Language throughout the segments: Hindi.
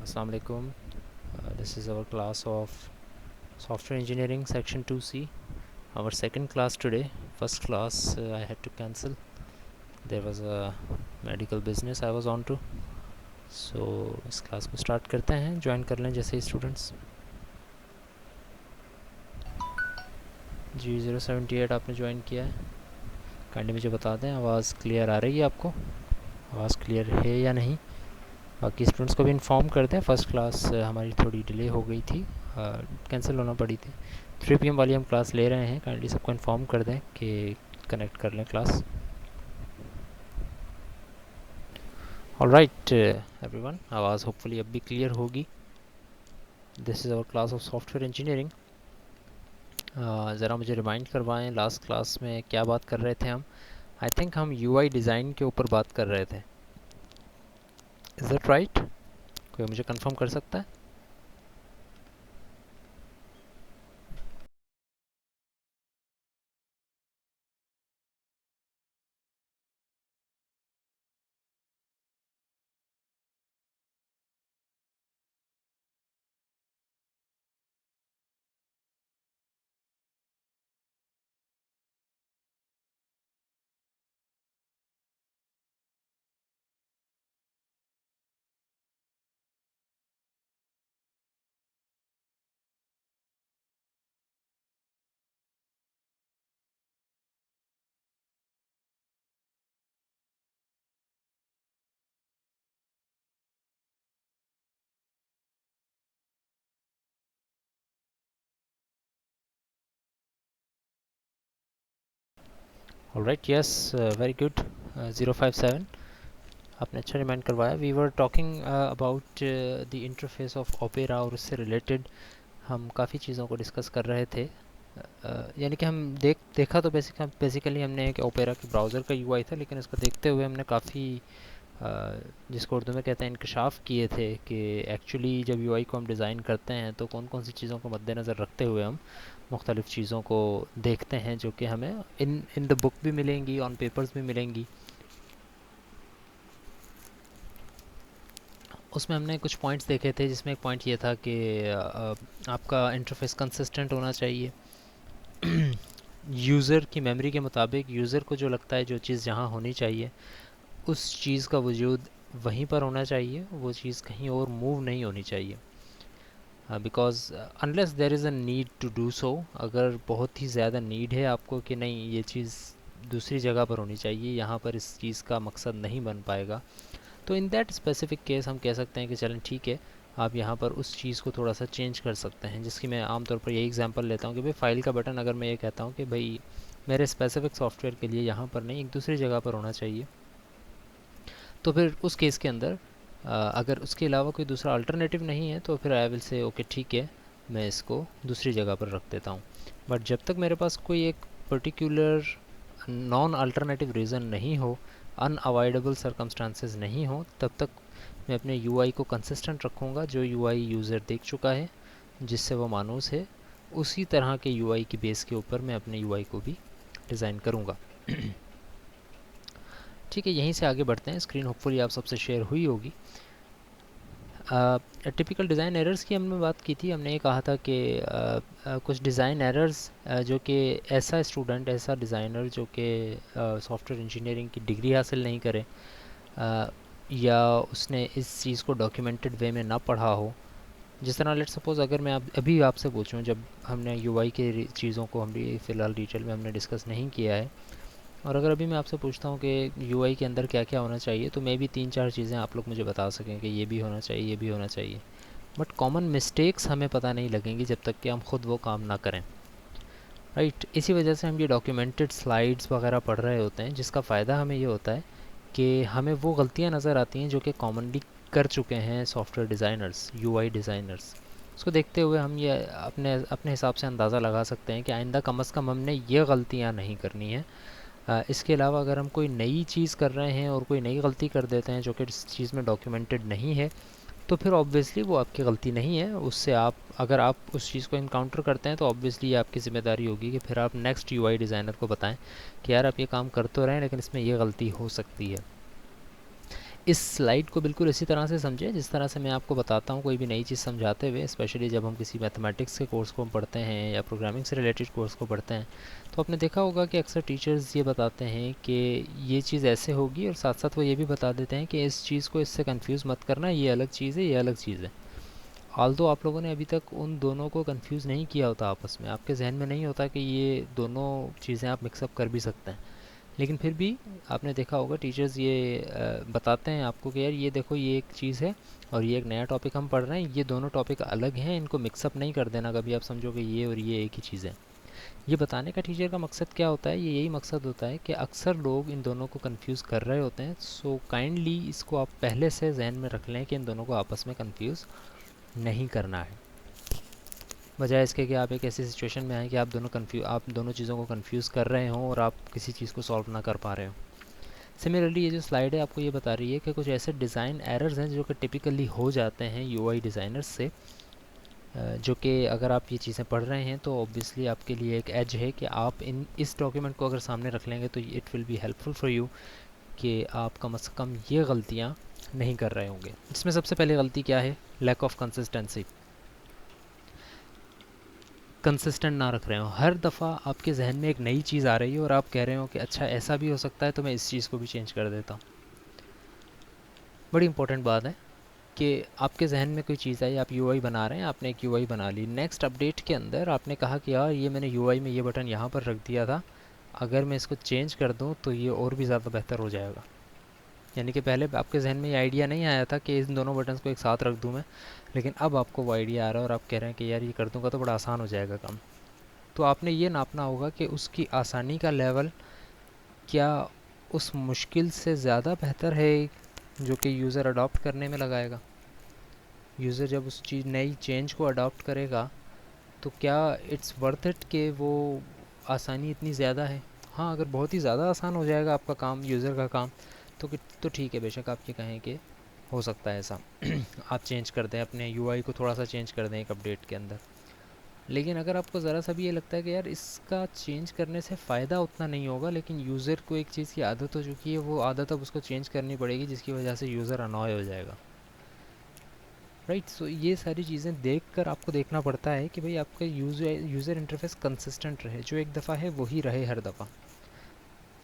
Assalamu alaikum. This is our class of software engineering section 2C, our second class today. First class I had to cancel. There was a medical business I was on to. So इस क्लास को स्टार्ट करते हैं. ज्वाइन कर लें जैसे ही स्टूडेंट्स. जी 078 आपने ज्वाइन किया है. काइंडली मुझे बता दें आवाज़ क्लियर आ रही है आपको. आवाज़ क्लियर है या नहीं. बाकी स्टूडेंट्स को भी इन्फॉर्म कर दें. फर्स्ट क्लास हमारी थोड़ी डिले हो गई थी, कैंसिल होना पड़ी थी. 3 PM वाली हम क्लास ले रहे हैं. काइंडली सबको इन्फॉर्म कर दें कि कनेक्ट कर लें क्लास. ऑलराइट एवरीवन, आवाज़ होपफुली अब भी क्लियर होगी. This is our class of software engineering. ज़रा मुझे रिमाइंड करवाएं लास्ट क्लास में क्या बात कर रहे थे हम. आई थिंक हम यूआई डिज़ाइन के ऊपर बात कर रहे थे. Is that right? कोई मुझे कंफर्म कर सकता है? Alright, yes, very good. 057 आपने अच्छा रिमाइंड करवाया. We were talking about the interface of Opera और उससे रिलेटेड हम काफ़ी चीज़ों को डिस्कस कर रहे थे. यानी कि हम देखा तो बेसिकली हमने कि ओपेरा के ब्राउज़र का यूआई था, लेकिन इसको देखते हुए हमने काफ़ी जिसको उर्दू में कहते हैं इंकशाफ किए थे कि एक्चुअली जब यूआई को हम डिज़ाइन करते हैं तो कौन कौन सी चीज़ों को मद्देनज़र रखते हुए हम मुख्तलिफ़ चीज़ों को देखते हैं, जो कि हमें इन द बुक भी मिलेंगी, ऑन पेपर्स भी मिलेंगी. उसमें हमने कुछ पॉइंट्स देखे थे, जिसमें एक पॉइंट ये था कि आपका इंटरफेस कंसिस्टेंट होना चाहिए. यूज़र की मेमोरी के मुताबिक यूज़र को जो लगता है जो चीज़ जहाँ होनी चाहिए उस चीज़ का वजूद वहीं पर होना चाहिए, वो चीज़ कहीं और मूव नहीं होनी चाहिए. Because unless there is a need to do so, अगर बहुत ही ज़्यादा नीड है आपको कि नहीं ये चीज़ दूसरी जगह पर होनी चाहिए, यहाँ पर इस चीज़ का मकसद नहीं बन पाएगा, तो इन दैट स्पेसिफ़िक केस हम कह सकते हैं कि चलें ठीक है, आप यहाँ पर उस चीज़ को थोड़ा सा चेंज कर सकते हैं. जिसकी मैं आमतौर पर यही एग्जांपल लेता हूँ कि भाई फाइल का बटन अगर मैं ये कहता हूँ कि भाई मेरे स्पेसिफ़िक सॉफ्टवेयर के लिए यहाँ पर नहीं एक दूसरी जगह पर होना चाहिए, तो फिर उस केस के अंदर अगर उसके अलावा कोई दूसरा अल्टरनेटिव नहीं है तो फिर आई विल से ओके ठीक है, मैं इसको दूसरी जगह पर रख देता हूँ. बट जब तक मेरे पास कोई एक पर्टिकुलर नॉन अल्टरनेटिव रीज़न नहीं हो, अनअवॉइडेबल सर्कमस्टांसेस नहीं हो, तब तक मैं अपने यूआई को कंसिस्टेंट रखूँगा. जो यूआई यूज़र देख चुका है, जिससे वो मानूस है, उसी तरह के यूआई की बेस के ऊपर मैं अपने यूआई को भी डिज़ाइन करूँगा. ठीक है, यहीं से आगे बढ़ते हैं. स्क्रीन होपफुली आप सबसे शेयर हुई होगी. टिपिकल डिज़ाइन एरर्स की हमने बात की थी. हमने ये कहा था कि कुछ डिज़ाइन एरर्स जो कि ऐसा स्टूडेंट, ऐसा डिज़ाइनर जो कि सॉफ्टवेयर इंजीनियरिंग की डिग्री हासिल नहीं करे, या उसने इस चीज़ को डॉक्यूमेंटेड वे में ना पढ़ा हो. जिस तरह लेट सपोज़ अगर मैं अभी आपसे पूछूं, जब हमने यूआई के चीज़ों को हम भी फ़िलहाल डिटेल में हमने डिस्कस नहीं किया है, और अगर अभी मैं आपसे पूछता हूँ कि यूआई के अंदर क्या क्या होना चाहिए, तो मे भी 3-4 चीज़ें आप लोग मुझे बता सकें कि ये भी होना चाहिए, ये भी होना चाहिए. बट कॉमन मिस्टेक्स हमें पता नहीं लगेंगी जब तक कि हम खुद वो काम ना करें. राइट, इसी वजह से हम ये डॉक्यूमेंटेड स्लाइड्स वगैरह पढ़ रहे होते हैं, जिसका फ़ायदा हमें ये होता है कि हमें वो गलतियाँ नज़र आती हैं जो कि कॉमनली कर चुके हैं सॉफ्टवेयर डिज़ाइनर्स, यूआई डिज़ाइनर्स. उसको देखते हुए हम ये अपने अपने हिसाब से अंदाज़ा लगा सकते हैं कि आइंदा कम अज़ कम हमने ये गलतियाँ नहीं करनी है. इसके अलावा अगर हम कोई नई चीज़ कर रहे हैं और कोई नई गलती कर देते हैं जो कि इस चीज़ में डॉक्यूमेंटेड नहीं है, तो फिर ऑब्वियसली वो आपकी गलती नहीं है. उससे आप अगर आप उस चीज़ को इनकाउंटर करते हैं तो ऑब्वियसली ये आपकी ज़िम्मेदारी होगी कि फिर आप नेक्स्ट यूआई डिज़ाइनर को बताएं कि यार आप ये काम कर तो रहे हैं लेकिन इसमें ये गलती हो सकती है. इस स्लाइड को बिल्कुल इसी तरह से समझें जिस तरह से मैं आपको बताता हूँ कोई भी नई चीज़ समझाते हुए, स्पेशली जब हम किसी मैथमेटिक्स के कोर्स को पढ़ते हैं या प्रोग्रामिंग से रिलेटेड कोर्स को पढ़ते हैं। तो आपने देखा होगा कि अक्सर टीचर्स ये बताते हैं कि ये चीज़ ऐसे होगी, और साथ साथ वो ये भी बता देते हैं कि इस चीज़ को इससे कंफ्यूज मत करना, ये अलग चीज़ है, ये अलग चीज़ है। ऑल्दो आप लोगों ने अभी तक उन दोनों को कंफ्यूज नहीं किया होता आपस में, आपके जहन में नहीं होता कि ये दोनों चीज़ें आप मिक्सअप कर भी सकते हैं, लेकिन फिर भी आपने देखा होगा टीचर्स ये बताते हैं आपको कि यार ये देखो ये एक चीज़ है और ये एक नया टॉपिक हम पढ़ रहे हैं, ये दोनों टॉपिक अलग हैं, इनको मिक्सअप नहीं कर देना कभी, आप समझो कि ये और ये एक ही चीज़ है। ये बताने का टीचर का मकसद क्या होता है, ये यही मकसद होता है कि अक्सर लोग इन दोनों को कंफ्यूज कर रहे होते हैं। सो काइंडली इसको आप पहले से जहन में रख लें कि इन दोनों को आपस में कंफ्यूज नहीं करना है, बजाय इसके कि आप एक ऐसी सिचुएशन में आए कि आप दोनों चीज़ों को कंफ्यूज कर रहे हों और आप किसी चीज़ को सॉल्व ना कर पा रहे हो। सिमिलरली ये जो स्लाइड है आपको ये बता रही है कि कुछ ऐसे डिज़ाइन एरर्स हैं जो कि टिपिकली हो जाते हैं यूआई डिज़ाइनर्स से, जो कि अगर आप ये चीज़ें पढ़ रहे हैं तो ऑब्वियसली आपके लिए एक एज है कि आप इस डॉक्यूमेंट को अगर सामने रख लेंगे तो it will be helpful for you कि आप कम से कम ये गलतियाँ नहीं कर रहे होंगे। इसमें सबसे पहली गलती क्या है? Lack of consistency. कंसिस्टेंट ना रख रहे हो, हर दफ़ा आपके जहन में एक नई चीज़ आ रही है और आप कह रहे हो कि अच्छा ऐसा भी हो सकता है तो मैं इस चीज़ को भी चेंज कर देता हूँ। बड़ी इंपॉर्टेंट बात है कि आपके जहन में कोई चीज़ आई, आप यूआई बना रहे हैं, आपने एक यूआई बना ली, नेक्स्ट अपडेट के अंदर आपने कहा कि यार ये मैंने यूआई में ये बटन यहाँ पर रख दिया था, अगर मैं इसको चेंज कर दूँ तो ये और भी ज़्यादा बेहतर हो जाएगा। यानी कि पहले आपके जहन में ये आइडिया नहीं आया था कि इन दोनों बटन्स को एक साथ रख दूँ मैं, लेकिन अब आपको वो आइडिया आ रहा है और आप कह रहे हैं कि यार ये कर दूँगा तो बड़ा आसान हो जाएगा काम। तो आपने ये नापना होगा कि उसकी आसानी का लेवल क्या उस मुश्किल से ज़्यादा बेहतर है जो कि यूज़र अडॉप्ट करने में लगाएगा। यूज़र जब उस चीज़ नई चेंज को अडॉप्ट करेगा तो क्या इट्स वर्थ इट कि वो आसानी इतनी ज़्यादा है। हाँ, अगर बहुत ही ज़्यादा आसान हो जाएगा आपका काम, यूज़र का काम, तो ठीक है, बेशक आप ये कहें कि हो सकता है ऐसा आप चेंज कर दें, अपने यूआई को थोड़ा सा चेंज कर दें एक अपडेट के अंदर। लेकिन अगर आपको ज़रा सा भी ये लगता है कि यार इसका चेंज करने से फ़ायदा उतना नहीं होगा, लेकिन यूज़र को एक चीज़ की आदत हो चुकी है, वो आदत अब उसको चेंज करनी पड़ेगी जिसकी वजह से यूज़र अनॉय हो जाएगा, राइट। सो ये सारी चीज़ें देखकर आपको देखना पड़ता है कि भाई आपका यूज़र इंटरफेस कंसिस्टेंट रहे, जो एक दफ़ा है वही रहे, हर दफ़ा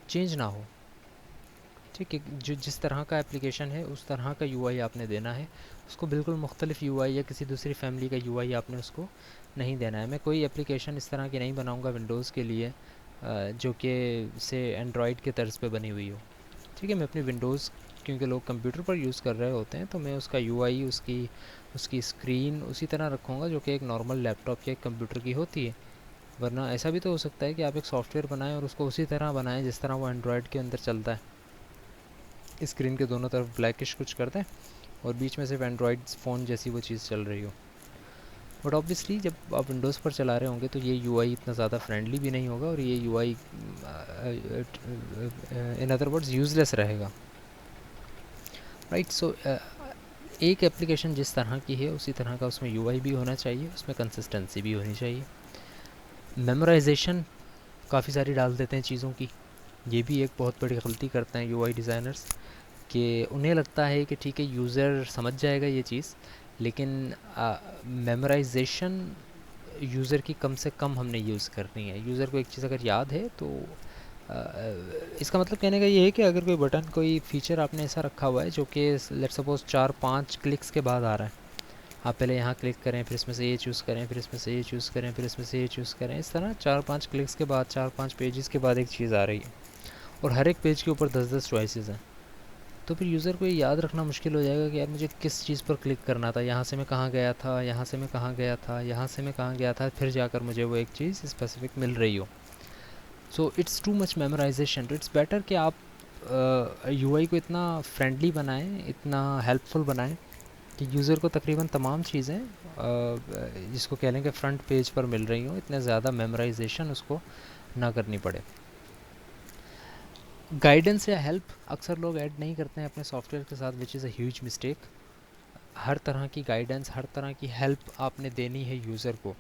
चेंज ना हो। ठीक है, जो जिस तरह का एप्लीकेशन है उस तरह का यूआई आपने देना है, उसको बिल्कुल मुख्तलिफ यूआई या किसी दूसरी फैमिली का यूआई आपने उसको नहीं देना है। मैं कोई एप्लीकेशन इस तरह की नहीं बनाऊंगा विंडोज़ के लिए जो कि से एंड्रॉयड के तर्ज पे बनी हुई हो। ठीक है, मैं अपनी विंडोज़, क्योंकि लोग कंप्यूटर पर यूज़ कर रहे होते हैं, तो मैं उसका यूआई, उसकी उसकी स्क्रीन उसी तरह रखूँगा जो कि एक नॉर्मल लैपटॉप या एक कंप्यूटर की होती है। वरना ऐसा भी तो हो सकता है कि आप एक सॉफ्टवेयर बनाएं और उसको उसी तरह बनाएं जिस तरह वो एंड्रॉयड के अंदर चलता है, स्क्रीन के दोनों तरफ ब्लैकिश कुछ कर दें और बीच में सिर्फ एंड्रॉयड फ़ोन जैसी वो चीज़ चल रही हो। बट ऑब्वियसली जब आप विंडोज़ पर चला रहे होंगे तो ये यूआई इतना ज़्यादा फ्रेंडली भी नहीं होगा और ये UI in other words useless रहेगा, राइट। सो एक एप्लीकेशन जिस तरह की है उसी तरह का उसमें यूआई भी होना चाहिए, उसमें कंसिस्टेंसी भी होनी चाहिए। मेमोराइजेशन काफ़ी सारी डाल देते हैं चीज़ों की, ये भी एक बहुत बड़ी गलती करते हैं यूआई डिज़ाइनर्स, कि उन्हें लगता है कि ठीक है यूज़र समझ जाएगा ये चीज़, लेकिन मेमोराइजेशन यूज़र की कम से कम हमने यूज़ करनी है। यूज़र को एक चीज़ अगर याद है तो इसका मतलब कहने का ये है कि अगर कोई बटन, कोई फीचर आपने ऐसा रखा हुआ है जो कि लेट सपोज 4-5 क्लिक्स के बाद आ रहा है, आप पहले यहाँ क्लिक करें, फिर इसमें से ये चूज़ करें, फिर इसमें से ये चूज़ करें, फिर इसमें से ये चूज़ करें, इस तरह 4-5 क्लिक्स के बाद, 4-5 पेजेस के बाद एक चीज़ आ रही है और हर एक पेज के ऊपर 10-10 चॉइसेस हैं, तो फिर यूज़र को ये याद रखना मुश्किल हो जाएगा कि यार मुझे किस चीज़ पर क्लिक करना था, यहाँ से मैं कहाँ गया था, यहाँ से मैं कहाँ गया था, यहाँ से मैं कहाँ गया था, फिर जाकर मुझे वो एक चीज़ स्पेसिफिक मिल रही हो। So it's too much memorisation. तो इट्स बेटर कि आप यूआई को इतना फ्रेंडली बनाएं, इतना हेल्पफुल बनाएं कि यूज़र को तकरीबन तमाम चीज़ें जिसको कह लें कि फ्रंट पेज पर मिल रही हों, इतने ज़्यादा मेमोराइजेशन उसको ना करनी पड़े। गाइडेंस या हेल्प अक्सर लोग ऐड नहीं करते हैं अपने सॉफ्टवेयर के साथ, which is a huge mistake. हर तरह की गाइडेंस, हर तरह की हेल्प आपने देनी है यूज़र को,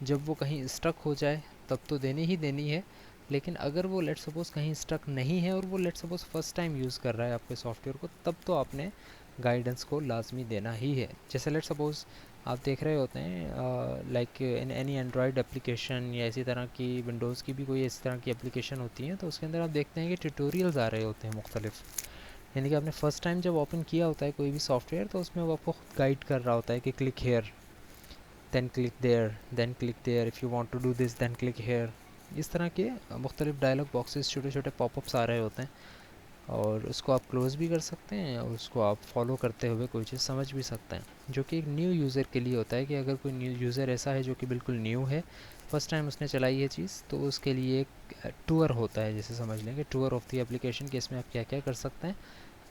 जब वो कहीं स्टक हो जाए तब तो देनी ही देनी है, लेकिन अगर वो लेट सपोज़ कहीं स्टक नहीं है और वो late suppose first time use कर रहा है आपके सॉफ्टवेयर को, तब तो आपने गाइडेंस को लाजमी देना ही है। जैसे लेट सपोज़ आप देख रहे होते हैं like in any Android application या इसी तरह की विंडोज़ की भी कोई इस तरह की एप्लीकेशन होती है, तो उसके अंदर आप देखते हैं कि ट्यूटोरियल्स आ रहे होते हैं मुख्तलिफ। यानी कि आपने फ़र्स्ट टाइम जब ओपन किया होता है कोई भी सॉफ्टवेयर, तो उसमें वो आपको खुद गाइड कर रहा होता है कि click here, then click there, then click there, if you want to do this then click here. इस तरह के मुख्तलिफ डायलॉग बॉक्सेस, छोटे छोटे पॉपअप्स आ रहे होते हैं, और उसको आप क्लोज़ भी कर सकते हैं और उसको आप फॉलो करते हुए कोई चीज़ समझ भी सकते हैं, जो कि एक न्यू यूज़र के लिए होता है कि अगर कोई न्यू यूज़र ऐसा है जो कि बिल्कुल न्यू है, फर्स्ट टाइम उसने चलाई ये चीज़, तो उसके लिए एक टूर होता है, जैसे समझ लें कि टूर ऑफ द एप्लीकेशन, कि इसमें आप क्या क्या कर सकते हैं।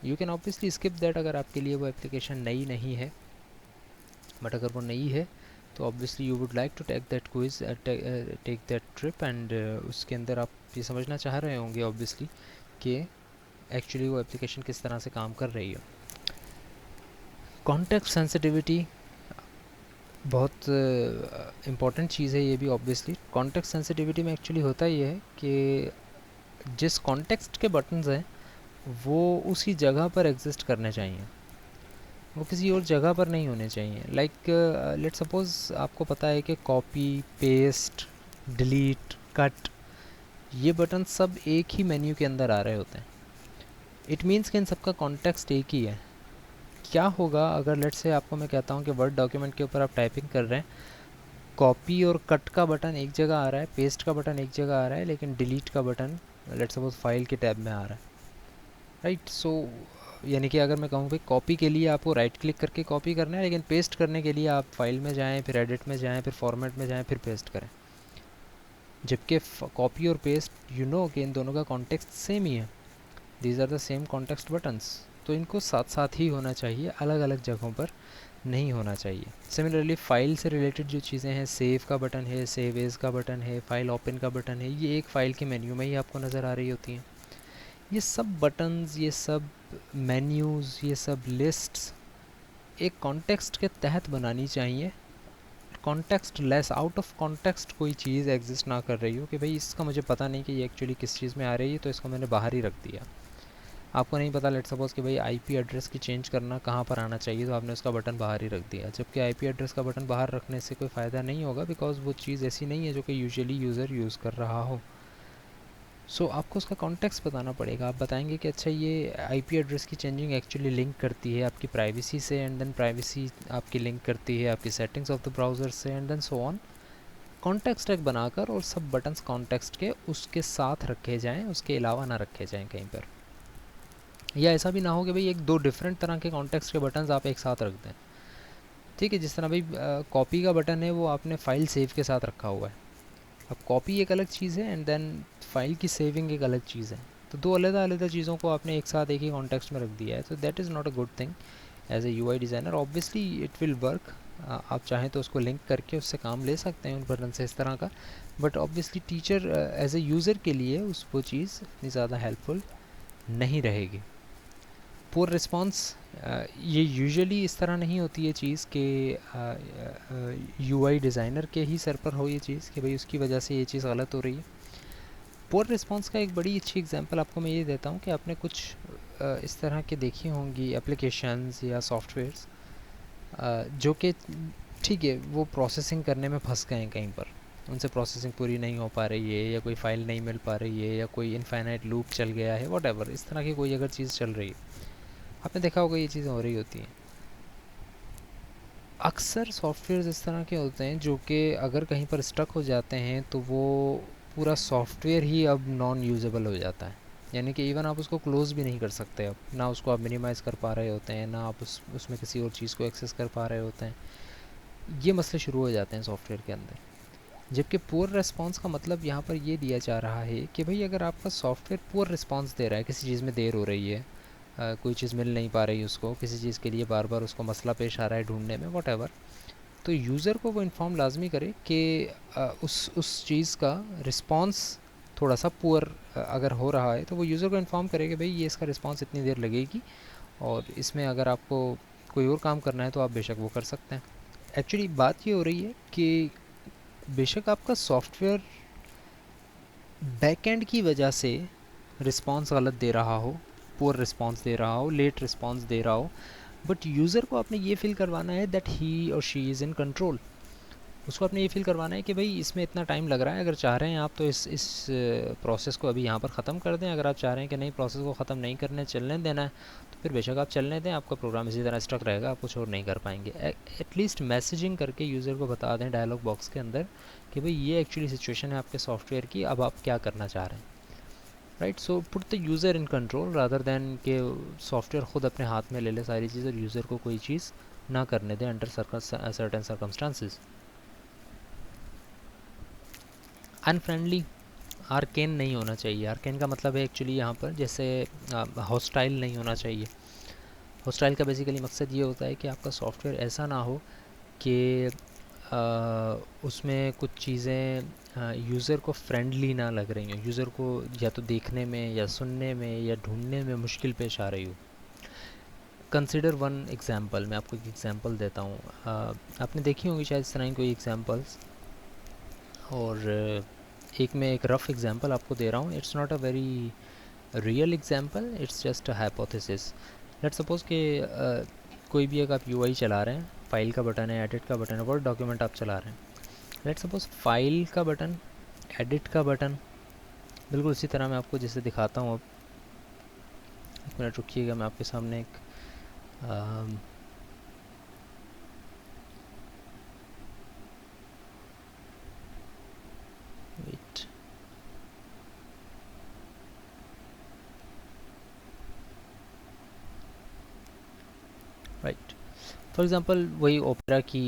You can obviously skip that अगर आपके लिए वो एप्लीकेशन नई नहीं है, बट अगर वो नई है तो obviously you would like to take that quiz, take that trip, and उसके अंदर आप ये समझना चाह रहे होंगे ऑब्वियसली कि एक्चुअली वो एप्लीकेशन किस तरह से काम कर रही है। कॉन्टेक्स्ट सेंसिटिविटी बहुत इम्पॉर्टेंट चीज़ है ये भी ऑब्वियसली। कॉन्टेक्स्ट सेंसिटिविटी में एक्चुअली होता ये है कि जिस कॉन्टेक्स्ट के बटन्स हैं वो उसी जगह पर एग्जिस्ट करने चाहिए, वो किसी और जगह पर नहीं होने चाहिए। लाइक लेट सपोज़ आपको पता है कि कॉपी, पेस्ट, डिलीट, कट, ये बटन सब एक ही मेन्यू के अंदर आ रहे होते हैं। इट मीन्स कि इन सबका कॉन्टेक्स्ट एक ही है। क्या होगा अगर लेट से आपको मैं कहता हूँ कि वर्ड डॉक्यूमेंट के ऊपर आप टाइपिंग कर रहे हैं, कॉपी और कट का बटन एक जगह आ रहा है, पेस्ट का बटन एक जगह आ रहा है, लेकिन डिलीट का बटन लेट सपोज फाइल के टैब में आ रहा है, राइट। सो यानी कि अगर मैं कहूँ कि कॉपी के लिए आपको राइट क्लिक करके कॉपी करना है, लेकिन पेस्ट करने के लिए आप फाइल में जाएँ, फिर एडिट में जाएँ, फिर फॉर्मेट में जाएँ, फिर पेस्ट करें। जबकि कॉपी और पेस्ट यू नो कि इन दोनों का कॉन्टेक्स्ट सेम ही है, these are the same context buttons, तो इनको साथ साथ ही होना चाहिए, अलग अलग जगहों पर नहीं होना चाहिए। सिमिलरली फ़ाइल से रिलेटेड जो चीज़ें हैं, सेव का बटन है, सेव एज़ का बटन है, फ़ाइल ओपन का बटन है, ये एक फ़ाइल के मेन्यू में ही आपको नज़र आ रही होती हैं। ये सब बटन्स, ये सब मेन्यूज़, ये सब लिस्ट्स एक कॉन्टेक्स्ट के तहत बनानी चाहिए। Context less, out of context कोई चीज़ एग्जिस्ट ना कर रही हो कि भाई इसका मुझे पता नहीं कि ये एक्चुअली किस चीज़ में आ रही है, तो इसको मैंने बाहर ही रख दिया। आपको नहीं पता लेट सपोज़ कि भाई आईपी एड्रेस की चेंज करना कहाँ पर आना चाहिए, तो आपने उसका बटन बाहर ही रख दिया। जबकि आईपी एड्रेस का बटन बाहर रखने से कोई फ़ायदा नहीं होगा, बिकॉज़ वो चीज़ ऐसी नहीं है जो कि यूजुअली यूज़र यूज़ कर रहा हो। सो आपको उसका कॉन्टेक्स्ट बताना पड़ेगा। आप बताएंगे कि अच्छा ये आईपी एड्रेस की चेंजिंग एक्चुअली लिंक करती है आपकी प्राइवेसी से, एंड देन प्राइवेसी आपकी लिंक करती है आपकी सेटिंग्स ऑफ द ब्राउज़र से, and then so on. Context एक बनाकर और सब बटन्स कॉन्टेक्स्ट के उसके साथ रखे जाएँ, उसके अलावा ना रखे जाएँ कहीं पर। या ऐसा भी ना हो कि भाई एक दो डिफरेंट तरह के कॉन्टेक्स्ट के बटन्स आप एक साथ रख दें, ठीक है। जिस तरह भाई कॉपी का बटन है वो आपने फ़ाइल सेव के साथ रखा हुआ है। अब कॉपी एक अलग चीज़ है एंड देन फाइल की सेविंग एक अलग चीज़ है, तो दो अलग अलग चीज़ों को आपने एक साथ एक ही कॉन्टेक्स्ट में रख दिया है, तो that is not a good thing as a UI designer. Obviously it will work, आप चाहें तो उसको लिंक करके उससे काम ले सकते हैं उन बटन से इस तरह का, but obviously teacher as a user के लिए उस वो चीज़ इतनी ज़्यादा हेल्पफुल नहीं रहेगी। पुअर रिस्पॉन्स, ये यूजुअली इस तरह नहीं होती है चीज़ कि यूआई डिज़ाइनर के ही सर पर हो ये चीज़ कि भाई उसकी वजह से ये चीज़ गलत हो रही है। पुअर रिस्पॉन्स का एक बड़ी अच्छी एग्जांपल आपको मैं ये देता हूँ कि आपने कुछ इस तरह के देखी होंगी एप्लीकेशंस या सॉफ्टवेयर्स जो कि ठीक है वो प्रोसेसिंग करने में फंस गए हैं कहीं पर, उनसे प्रोसेसिंग पूरी नहीं हो पा रही है, या कोई फ़ाइल नहीं मिल पा रही है, या कोई इनफाइनाइट लूप चल गया है, वॉट इस तरह की कोई अगर चीज़ चल रही है, आपने देखा होगा ये चीज़ें हो रही होती हैं। अक्सर सॉफ्टवेयर इस तरह के होते हैं जो कि अगर कहीं पर स्टक हो जाते हैं तो वो पूरा सॉफ्टवेयर ही अब नॉन यूजेबल हो जाता है। यानी कि इवन आप उसको क्लोज़ भी नहीं कर सकते, अब ना उसको आप मिनिमाइज़ कर पा रहे होते हैं, ना आप उसमें किसी और चीज़ को एक्सेस कर पा रहे होते हैं। ये मसले शुरू हो जाते हैं सॉफ्टवेयर के अंदर। जबकि पुअर रिस्पॉन्स का मतलब यहाँ पर ये दिया जा रहा है कि भाई अगर आपका सॉफ्टवेयर पुअर रिस्पॉन्स दे रहा है, किसी चीज़ में देर हो रही है, कोई चीज़ मिल नहीं पा रही उसको, किसी चीज़ के लिए बार बार उसको मसला पेश आ रहा है ढूंढने में, वॉट, तो यूज़र को वो इन्फॉर्म लाजमी करे कि उस चीज़ का रिस्पॉन्स थोड़ा सा पुअर अगर हो रहा है, तो वो यूज़र को इन्फॉर्म करे कि भाई ये इसका रिस्पॉन्स इतनी देर लगेगी, और इसमें अगर आपको कोई और काम करना है तो आप बेशक वो कर सकते हैं। एक्चुअली बात ये हो रही है कि बेशक आपका सॉफ्टवेयर बैकएंड की वजह से रिस्पॉन्स गलत दे रहा हो, पुअर रिस्पॉन्स दे रहा हो, लेट रिस्पॉन्स दे रहा हो, बट यूज़र को आपने ये फील करवाना है दैट ही और शी इज़ इन कंट्रोल। उसको आपने ये फील करवाना है कि भाई इसमें इतना टाइम लग रहा है, अगर चाह रहे हैं आप तो इस प्रोसेस को अभी यहाँ पर ख़त्म कर दें। अगर आप चाह रहे हैं कि नहीं प्रोसेस को ख़त्म नहीं करने चलने देना है तो फिर बेशक आप चलने दें, आपका प्रोग्राम इसी तरह स्टक रहेगा, आप कुछ और नहीं कर पाएंगे। एटलीस्ट मैसेजिंग करके यूज़र को बता दें डायलॉग बॉक्स के अंदर कि भाई ये एक्चुअली सिचुएशन है आपके सॉफ्टवेयर की, अब आप क्या करना चाह रहे हैं। Right, so put the user in control rather than कि सॉफ्टवेयर ख़ुद अपने हाथ में ले ले सारी चीज़ और यूज़र को कोई चीज़ ना करने दें under certain circumstances. Unfriendly, arcane नहीं होना चाहिए। आर्केन का मतलब है एक्चुअली यहाँ पर जैसे हॉस्टाइल नहीं होना चाहिए। हॉस्टाइल का बेसिकली मकसद ये होता है कि आपका सॉफ्टवेयर ऐसा ना हो कि उसमें कुछ चीज़ें यूज़र को फ्रेंडली ना लग रही हों, यूज़र को या तो देखने में या सुनने में या ढूंढने में मुश्किल पेश आ रही हो। कंसिडर वन एग्ज़ाम्पल, मैं आपको एक एग्ज़ाम्पल देता हूँ। आपने देखी होंगी शायद इस तरह की कोई एग्ज़ाम्पल्स, और एक मैं एक रफ़ एग्ज़ाम्पल आपको दे रहा हूँ। It's not a very real example, it's just a hypothesis. Let's suppose कि कोई भी एक आप यूआई चला रहे हैं, फाइल का बटन है, एडिट का बटन है, वर्ड डॉक्यूमेंट आप चला रहे हैं। लेट्स सपोज़ फाइल का बटन, एडिट का बटन बिल्कुल उसी तरह मैं आपको जैसे दिखाता हूँ। अब एक मिनट रुकिएगा, मैं आपके सामने एक वेट, राइट, फॉर एग्ज़ाम्पल वही ओपेरा की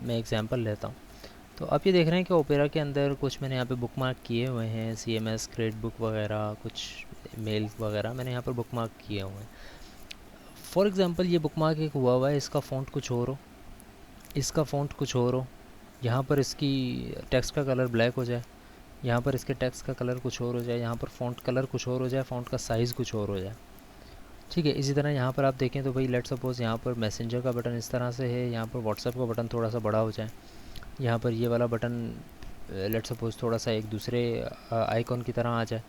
मैं एग्ज़ाम्पल लेता हूँ। तो आप ये देख रहे हैं कि ओपेरा के अंदर कुछ मैंने यहाँ पे बुकमार्क किए हुए हैं, CMS, क्रेडिट बुक वगैरह, कुछ मेल वगैरह मैंने यहाँ पर बुकमार्क किए हुए हैं। फॉर एग्ज़ाम्पल ये बुकमार्क एक हुआ है, इसका फ़ॉन्ट कुछ और हो, इसका फ़ॉन्ट कुछ और हो, यहाँ पर इसकी टेक्स्ट का कलर ब्लैक हो जाए, यहाँ पर इसके टेक्स्ट का कलर कुछ और हो जाए, यहाँ पर फ़ॉन्ट कलर कुछ और हो जाए, फ़ॉन्ट का साइज़ कुछ और हो जाए। ठीक है, इसी तरह यहाँ पर आप देखें तो भाई लेट सपोज़ यहाँ पर मैसेंजर का बटन इस तरह से है, यहाँ पर व्हाट्सएप का बटन थोड़ा सा बड़ा हो जाए, यहाँ पर ये वाला बटन लेट सपोज़ थोड़ा सा एक दूसरे आइकॉन की तरह आ जाए।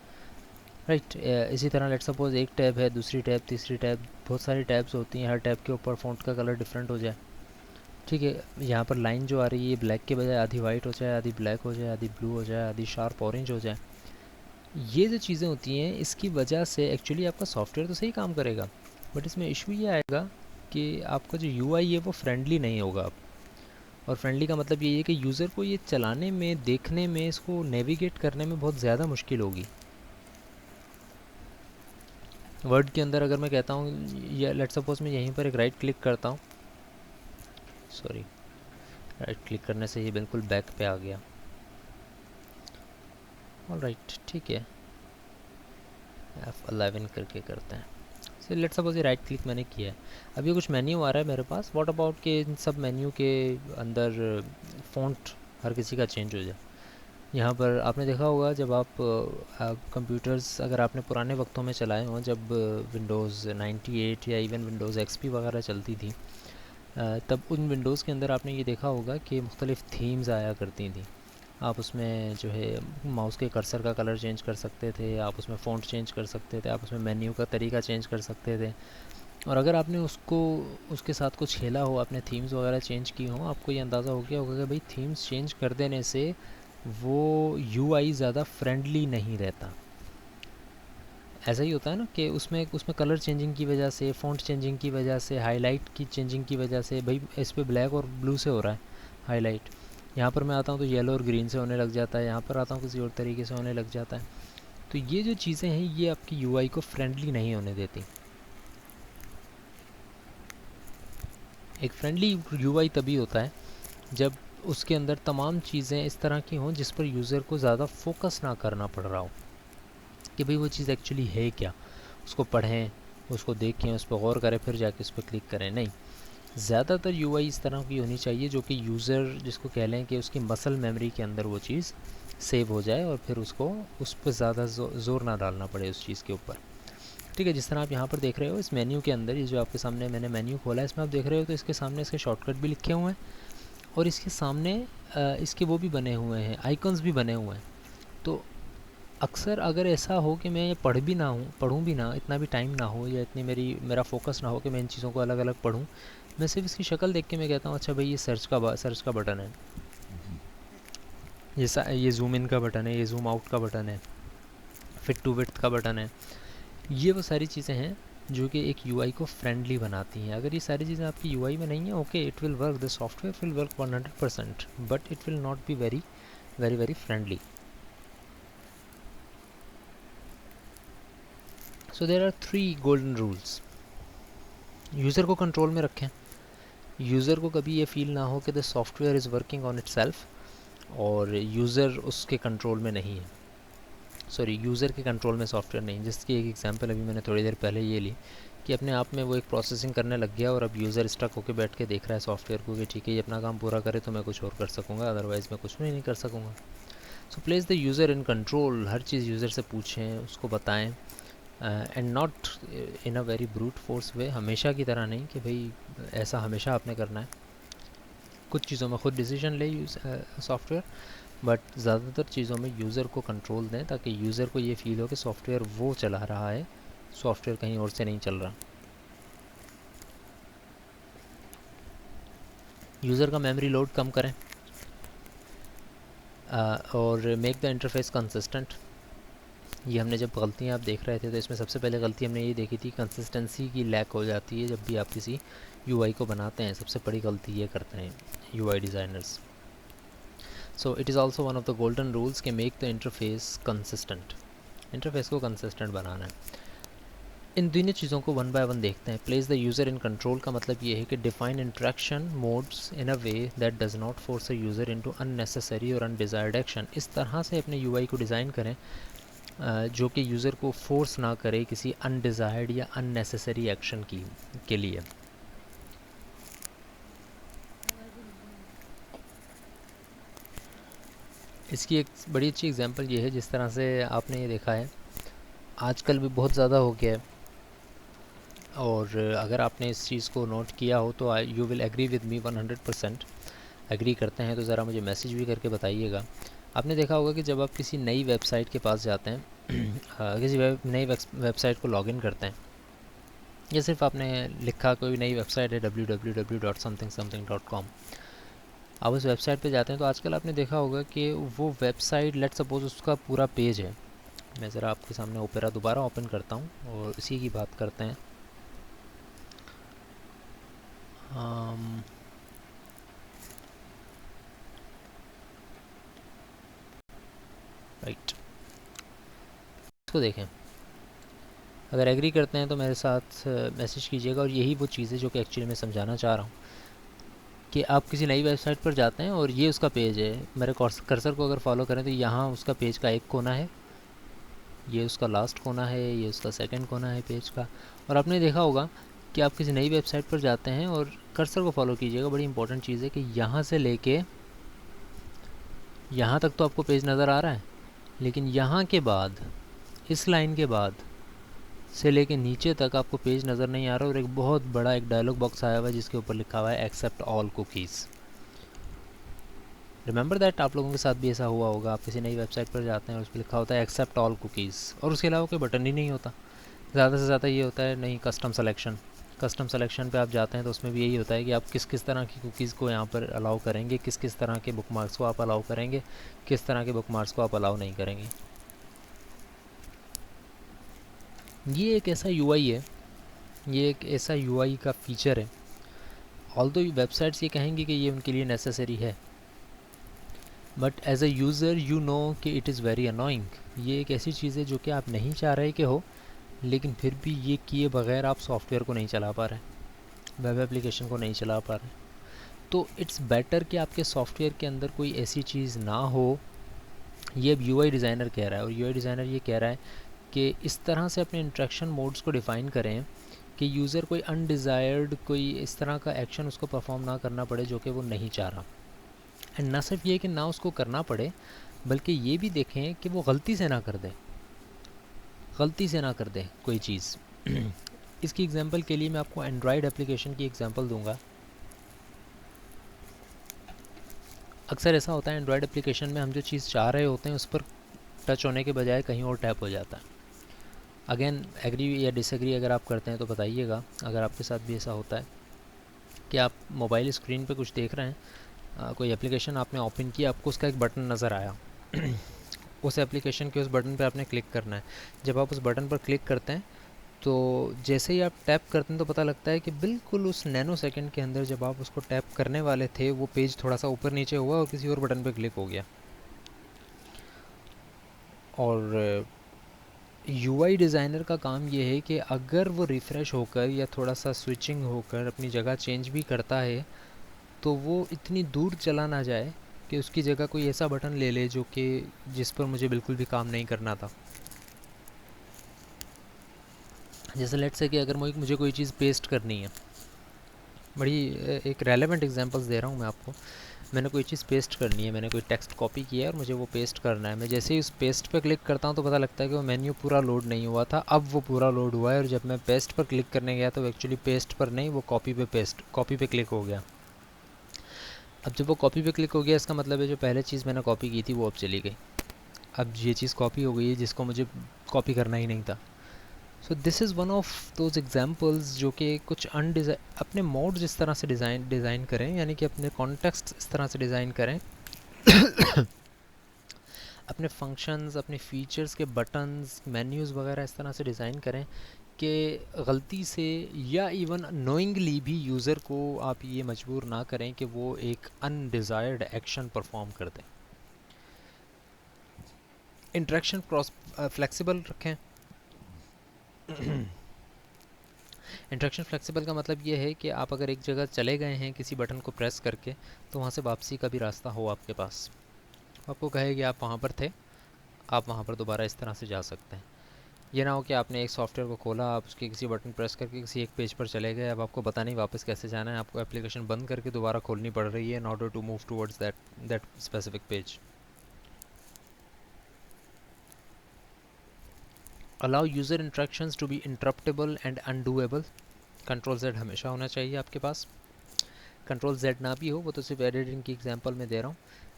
राइट, इसी तरह लेट सपोज़ एक टैब है, दूसरी टैब, तीसरी टैब, बहुत सारी टैब्स होती हैं, हर टैब के ऊपर फ़ॉन्ट का कलर डिफरेंट हो जाए। ठीक है, यहाँ पर लाइन जो आ रही है ये ब्लैक के बजाय आधी वाइट हो जाए, आधी ब्लैक हो जाए, आधी ब्लू हो जाए, आधी शार्प ऑरेंज हो जाए। ये जो चीज़ें होती हैं इसकी वजह से एक्चुअली आपका सॉफ्टवेयर तो सही काम करेगा, बट इसमें इशू ये आएगा कि आपका जो यूआई है वो फ्रेंडली नहीं होगा अब। और फ्रेंडली का मतलब ये है कि यूज़र को ये चलाने में, देखने में, इसको नेविगेट करने में बहुत ज़्यादा मुश्किल होगी। वर्ड के अंदर अगर मैं कहता हूँ, या लेट सपोज मैं यहीं पर एक राइट क्लिक करता हूँ, सॉरी, राइट क्लिक करने से ये बिल्कुल बैक पे आ गया। ऑल राइट, ठीक है, F11 करके करते हैं। सो लेट्स सपोज ये राइट क्लिक मैंने किया है, अब ये कुछ मेन्यू आ रहा है मेरे पास। व्हाट अबाउट के इन सब मेन्यू के अंदर फ़ॉन्ट हर किसी का चेंज हो जाए। यहाँ पर आपने देखा होगा जब आप कंप्यूटर्स अगर आपने पुराने वक्तों में चलाए हों, जब विंडोज़ 98 या इवन विंडोज़ XP वगैरह चलती थी, तब उन विंडोज़ के अंदर आपने ये देखा होगा कि मुख्तलिफ़ थीम्स आया करती थी। आप उसमें जो है माउस के कर्सर का कलर चेंज कर सकते थे, आप उसमें फ़ॉन्ट चेंज कर सकते थे, आप उसमें मेन्यू का तरीका चेंज कर सकते थे। और अगर आपने उसको उसके साथ कुछ खेला हो, आपने थीम्स वगैरह चेंज की हो, आपको ये अंदाज़ा हो गया होगा कि भाई थीम्स चेंज कर देने से वो यूआई ज़्यादा फ्रेंडली नहीं रहता। ऐसा ही होता है ना कि उसमें उसमें कलर चेंजिंग की वजह से, फ़ॉन्ट चेंजिंग की वजह से, हाईलाइट की चेंजिंग की वजह से, भाई इस पे ब्लैक और ब्लू से हो रहा है हाईलाइट, यहाँ पर मैं आता हूँ तो येलो और ग्रीन से होने लग जाता है, यहाँ पर आता हूँ किसी और तरीके से होने लग जाता है। तो ये जो चीज़ें हैं ये आपकी यूआई को फ्रेंडली नहीं होने देती। एक फ्रेंडली यूआई तभी होता है जब उसके अंदर तमाम चीज़ें इस तरह की हों जिस पर यूज़र को ज़्यादा फोकस ना करना पड़ रहा हो कि भाई वो चीज़ एक्चुअली है क्या, उसको पढ़ें, उसको देखें, उस पर गौर करें, फिर जाके उस पर क्लिक करें। नहीं, ज़्यादातर यूआई इस तरह की होनी चाहिए जो कि यूज़र जिसको कह लें कि उसकी मसल मेमोरी के अंदर वो चीज़ सेव हो जाए और फिर उसको उस पर ज़्यादा ज़ोर ना डालना पड़े उस चीज़ के ऊपर। ठीक है, जिस तरह आप यहाँ पर देख रहे हो इस मेन्यू के अंदर, ये जो आपके सामने मैंने मेन्यू खोला है इसमें आप देख रहे हो तो इसके सामने इसके शॉर्टकट भी लिखे हुए हैं और इसके सामने इसके वो भी बने हुए हैं, आइकन्स भी बने हुए हैं। तो अक्सर अगर ऐसा हो कि मैं ये पढ़ूँ भी ना, इतना भी टाइम ना हो या इतनी मेरा फोकस ना हो कि मैं इन चीज़ों को अलग अलग पढूँ, मैं सिर्फ इसकी शक्ल देख के मैं कहता हूँ अच्छा भाई ये सर्च का बटन है, ये जूम इन का बटन है, ये जूम आउट का बटन है, फिट टू विड्थ का बटन है। ये वो सारी चीज़ें हैं जो कि एक यूआई को फ्रेंडली बनाती हैं। अगर ये सारी चीज़ें आपकी यूआई में नहीं है, okay it will work, the software will work 100%, but it will not be very very very friendly. So there are 3 golden rules. User को कंट्रोल में रखें, यूज़र को कभी ये फील ना हो कि the software is working on itself और यूज़र उसके कंट्रोल में नहीं है, सॉरी यूज़र के कंट्रोल में सॉफ्टवेयर नहीं। जिसकी एक एग्जांपल अभी मैंने थोड़ी देर पहले ये ली कि अपने आप में वो एक प्रोसेसिंग करने लग गया और अब यूज़र स्टक होकर बैठ के देख रहा है सॉफ्टवेयर को कि ठीक है ये अपना काम पूरा करे तो मैं कुछ और कर सकूँगा, अदरवाइज़ मैं कुछ भी नहीं कर सकूँगा। So place the user in control, हर चीज़ यूज़र से पूछें, उसको बताएं, and not in a very brute force way, हमेशा की तरह नहीं कि भाई ऐसा हमेशा आपने करना है। कुछ चीज़ों में ख़ुद डिसीजन ले सॉफ्टवेयर, बट ज़्यादातर चीज़ों में यूज़र को कंट्रोल दें ताकि यूज़र को ये फील हो कि सॉफ्टवेयर वो चला रहा है, सॉफ्टवेयर कहीं और से नहीं चल रहा। यूज़र का मेमोरी लोड कम करें और मेक द इंटरफेस कंसिस्टेंट। ये हमने जब गलतियाँ आप देख रहे थे तो इसमें सबसे पहले गलती हमने ये देखी थी, कंसिस्टेंसी की लैक हो जाती है जब भी आप किसी यूआई को बनाते हैं। सबसे बड़ी गलती ये करते हैं UI designers. So it is also one of the golden rules के make the interface consistent, interface को कंसिस्टेंट बनाना है। इन दोनों चीज़ों को वन बाय वन देखते हैं। Place the user in control का मतलब ये है कि define interaction modes in a way that does not force a user into unnecessary और अनडिज़ायर्ड एक्शन। इस तरह से अपने यूआई को डिज़ाइन करें जो कि यूज़र को फोर्स ना करे किसी अनडिज़ायर्ड या अननेसेसरी एक्शन के लिए। इसकी एक बड़ी अच्छी एग्जांपल ये है, जिस तरह से आपने ये देखा है आजकल भी बहुत ज़्यादा हो गया है, और अगर आपने इस चीज़ को नोट किया हो तो you will agree with me 100%। Agree करते हैं तो ज़रा मुझे मैसेज भी करके बताइएगा। आपने देखा होगा कि जब आप किसी नई वेबसाइट के पास जाते हैं किसी नई वेबसाइट को लॉगिन करते हैं, या सिर्फ आपने लिखा कोई नई वेबसाइट है www.something.com, आप उस वेबसाइट पे जाते हैं तो आजकल आपने देखा होगा कि वो वेबसाइट, लेट्स सपोज उसका पूरा पेज है। मैं ज़रा आपके सामने ओपेरा दोबारा ओपन करता हूँ और इसी की बात करते हैं। राइट, इसको देखें। अगर एग्री करते हैं तो मेरे साथ मैसेज कीजिएगा। और यही वो चीज़ है जो कि एक्चुअली मैं समझाना चाह रहा हूँ कि आप किसी नई वेबसाइट पर जाते हैं और ये उसका पेज है। मेरे कर्सर को अगर फॉलो करें तो यहाँ उसका पेज का एक कोना है, ये उसका लास्ट कोना है, ये उसका सेकंड कोना है पेज का। और आपने देखा होगा कि आप किसी नई वेबसाइट पर जाते हैं और कर्सर को फॉलो कीजिएगा। बड़ी इंपॉर्टेंट चीज़ है कि यहाँ से लेके यहाँ तक तो आपको पेज नज़र आ रहा है, लेकिन यहाँ के बाद, इस लाइन के बाद से लेके नीचे तक आपको पेज नज़र नहीं आ रहा। और एक बहुत बड़ा एक डायलॉग बॉक्स आया हुआ है जिसके ऊपर लिखा हुआ है accept all cookies. Remember that, आप लोगों के साथ भी ऐसा हुआ होगा। आप किसी नई वेबसाइट पर जाते हैं और उस पर लिखा होता है एक्सेप्ट ऑल कुकीज़, और उसके अलावा कोई बटन ही नहीं होता। ज़्यादा से ज़्यादा ये होता है नहीं कस्टम सेलेक्शन। कस्टम सेलेक्शन पे आप जाते हैं तो उसमें भी यही होता है कि आप किस किस तरह की कुकीज़ को यहाँ पर अलाउ करेंगे, किस किस तरह के बुकमार्क्स को आप अलाउ करेंगे, किस तरह के बुकमार्क्स को आप अलाउ नहीं करेंगे। ये एक ऐसा यूआई है, ये एक ऐसा यूआई का फीचर है। ऑल्दो वेबसाइट्स ये कहेंगे कि ये उनके लिए नेसेसरी है, but as a user you know कि इट इज़ वेरी अनोइंग। ये एक ऐसी चीज़ है जो कि आप नहीं चाह रहे कि हो, लेकिन फिर भी ये किए बगैर आप सॉफ्टवेयर को नहीं चला पा रहे, वेब एप्लीकेशन को नहीं चला पा रहे। तो इट्स बेटर कि आपके सॉफ्टवेयर के अंदर कोई ऐसी चीज़ ना हो। ये अब यूआई डिज़ाइनर कह रहा है, और यूआई डिज़ाइनर ये कह रहा है कि इस तरह से अपने इंट्रैक्शन मोड्स को डिफ़ाइन करें कि यूज़र कोई अनडिज़ायर्ड कोई इस तरह का एक्शन उसको परफॉर्म ना करना पड़े जो कि वो नहीं चाह रहा। एंड ना सिर्फ ये कि ना उसको करना पड़े, बल्कि ये भी देखें कि वो गलती से ना कर दे, गलती से ना कर दे कोई चीज़। इसकी एग्जांपल के लिए मैं आपको एंड्रॉयड एप्लीकेशन की एग्जांपल दूंगा। अक्सर ऐसा होता है एंड्रॉयड एप्लीकेशन में हम जो चीज़ चाह रहे होते हैं उस पर टच होने के बजाय कहीं और टैप हो जाता है। अगेन एग्री या डिसएग्री अगर आप करते हैं तो बताइएगा, अगर आपके साथ भी ऐसा होता है कि आप मोबाइल स्क्रीन पे कुछ देख रहे हैं, कोई एप्लीकेशन आपने ओपन किया, आपको उसका एक बटन नज़र आया उस एप्लीकेशन के उस बटन पे आपने क्लिक करना है। जब आप उस बटन पर क्लिक करते हैं तो जैसे ही आप टैप करते हैं तो पता लगता है कि बिल्कुल उस नैनो सेकंड के अंदर जब आप उसको टैप करने वाले थे वो पेज थोड़ा सा ऊपर नीचे हुआ और किसी और बटन पे क्लिक हो गया। और यूआई डिज़ाइनर का काम ये है कि अगर वो रिफ़्रेश होकर या थोड़ा सा स्विचिंग होकर अपनी जगह चेंज भी करता है तो वो इतनी दूर चला ना जाए कि उसकी जगह कोई ऐसा बटन ले ले जो कि जिस पर मुझे बिल्कुल भी काम नहीं करना था। जैसे लेट्स से कि अगर मुझे कोई चीज़ पेस्ट करनी है, बड़ी एक रेलेवेंट एग्जांपल्स दे रहा हूँ मैं आपको। मैंने कोई चीज़ पेस्ट करनी है, मैंने कोई टेक्स्ट कॉपी किया है और मुझे वो पेस्ट करना है। मैं जैसे ही उस पेस्ट पर क्लिक करता हूँ तो पता लगता है कि वो मेन्यू पूरा लोड नहीं हुआ था, अब वो पूरा लोड हुआ है। और जब मैं पेस्ट पर क्लिक करने गया तो एक्चुअली पेस्ट पर नहीं, वो कॉपी पे क्लिक हो गया। अब जब वो कॉपी पे क्लिक हो गया इसका मतलब है जो पहले चीज़ मैंने कॉपी की थी वो अब चली गई। अब ये चीज़ कॉपी हो गई है जिसको मुझे कॉपी करना ही नहीं था। So this is one of those examples जो कि कुछ अपने मोड्स इस तरह से डिज़ाइन करें, यानी कि अपने कॉन्टेक्स्ट इस तरह से डिज़ाइन करें अपने फंक्शंस, अपने फीचर्स के बटन्स, मेन्यूज़ वगैरह इस तरह से डिज़ाइन करें कि गलती से या इवन नोइंगली भी यूज़र को आप ये मजबूर ना करें कि वो एक अनडिज़ायर्ड एक्शन परफॉर्म कर दें। इंटरेक्शन फ्लेक्सिबल रखें। इंटरेक्शन फ्लेक्सिबल का मतलब ये है कि आप अगर एक जगह चले गए हैं किसी बटन को प्रेस करके तो वहाँ से वापसी का भी रास्ता हो आपके पास। आपको कहे कि आप वहाँ पर थे, आप वहाँ पर दोबारा इस तरह से जा सकते हैं। ये ना हो कि आपने एक सॉफ्टवेयर को खोला, आप उसके किसी बटन प्रेस करके किसी एक पेज पर चले गए, अब आपको पता नहीं वापस कैसे जाना है, आपको एप्लीकेशन बंद करके दोबारा खोलनी पड़ रही है in order to move towards that specific page. Allow user interactions to be interruptible and undoable. Control Z हमेशा होना चाहिए आपके पास। कंट्रोल Z ना भी हो, वो तो सिर्फ एडिटिंग की एग्जांपल में दे रहा हूँ,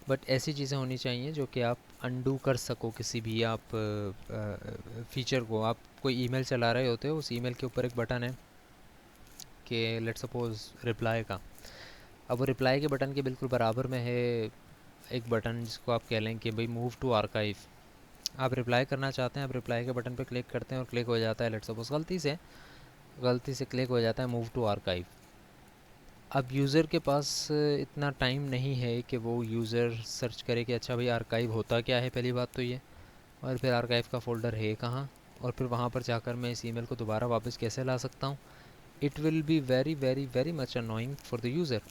बट ऐसी चीज़ें होनी चाहिए जो कि आप अनडू कर सको किसी भी आप फीचर को। आप कोई ईमेल चला रहे होते हो, उस ईमेल के ऊपर एक बटन है कि लेट्स सपोज रिप्लाई का। अब वो रिप्लाई के बटन के बिल्कुल बराबर में है एक बटन जिसको आप कह लें कि भाई मूव टू आर्काइव। आप रिप्लाई करना चाहते हैं, आप रिप्लाई के बटन पे क्लिक करते हैं और क्लिक हो जाता है लेट्स सपोज गलती से क्लिक हो जाता है मूव टू आर्काइव। अब यूज़र के पास इतना टाइम नहीं है कि वो यूज़र सर्च करे कि अच्छा भाई आर्काइव होता क्या है, पहली बात तो ये, और फिर आर्काइव का फ़ोल्डर है कहाँ, और फिर वहाँ पर जाकर मैं इस ईमेल को दोबारा वापस कैसे ला सकता हूँ। It will be very very very much annoying for the user.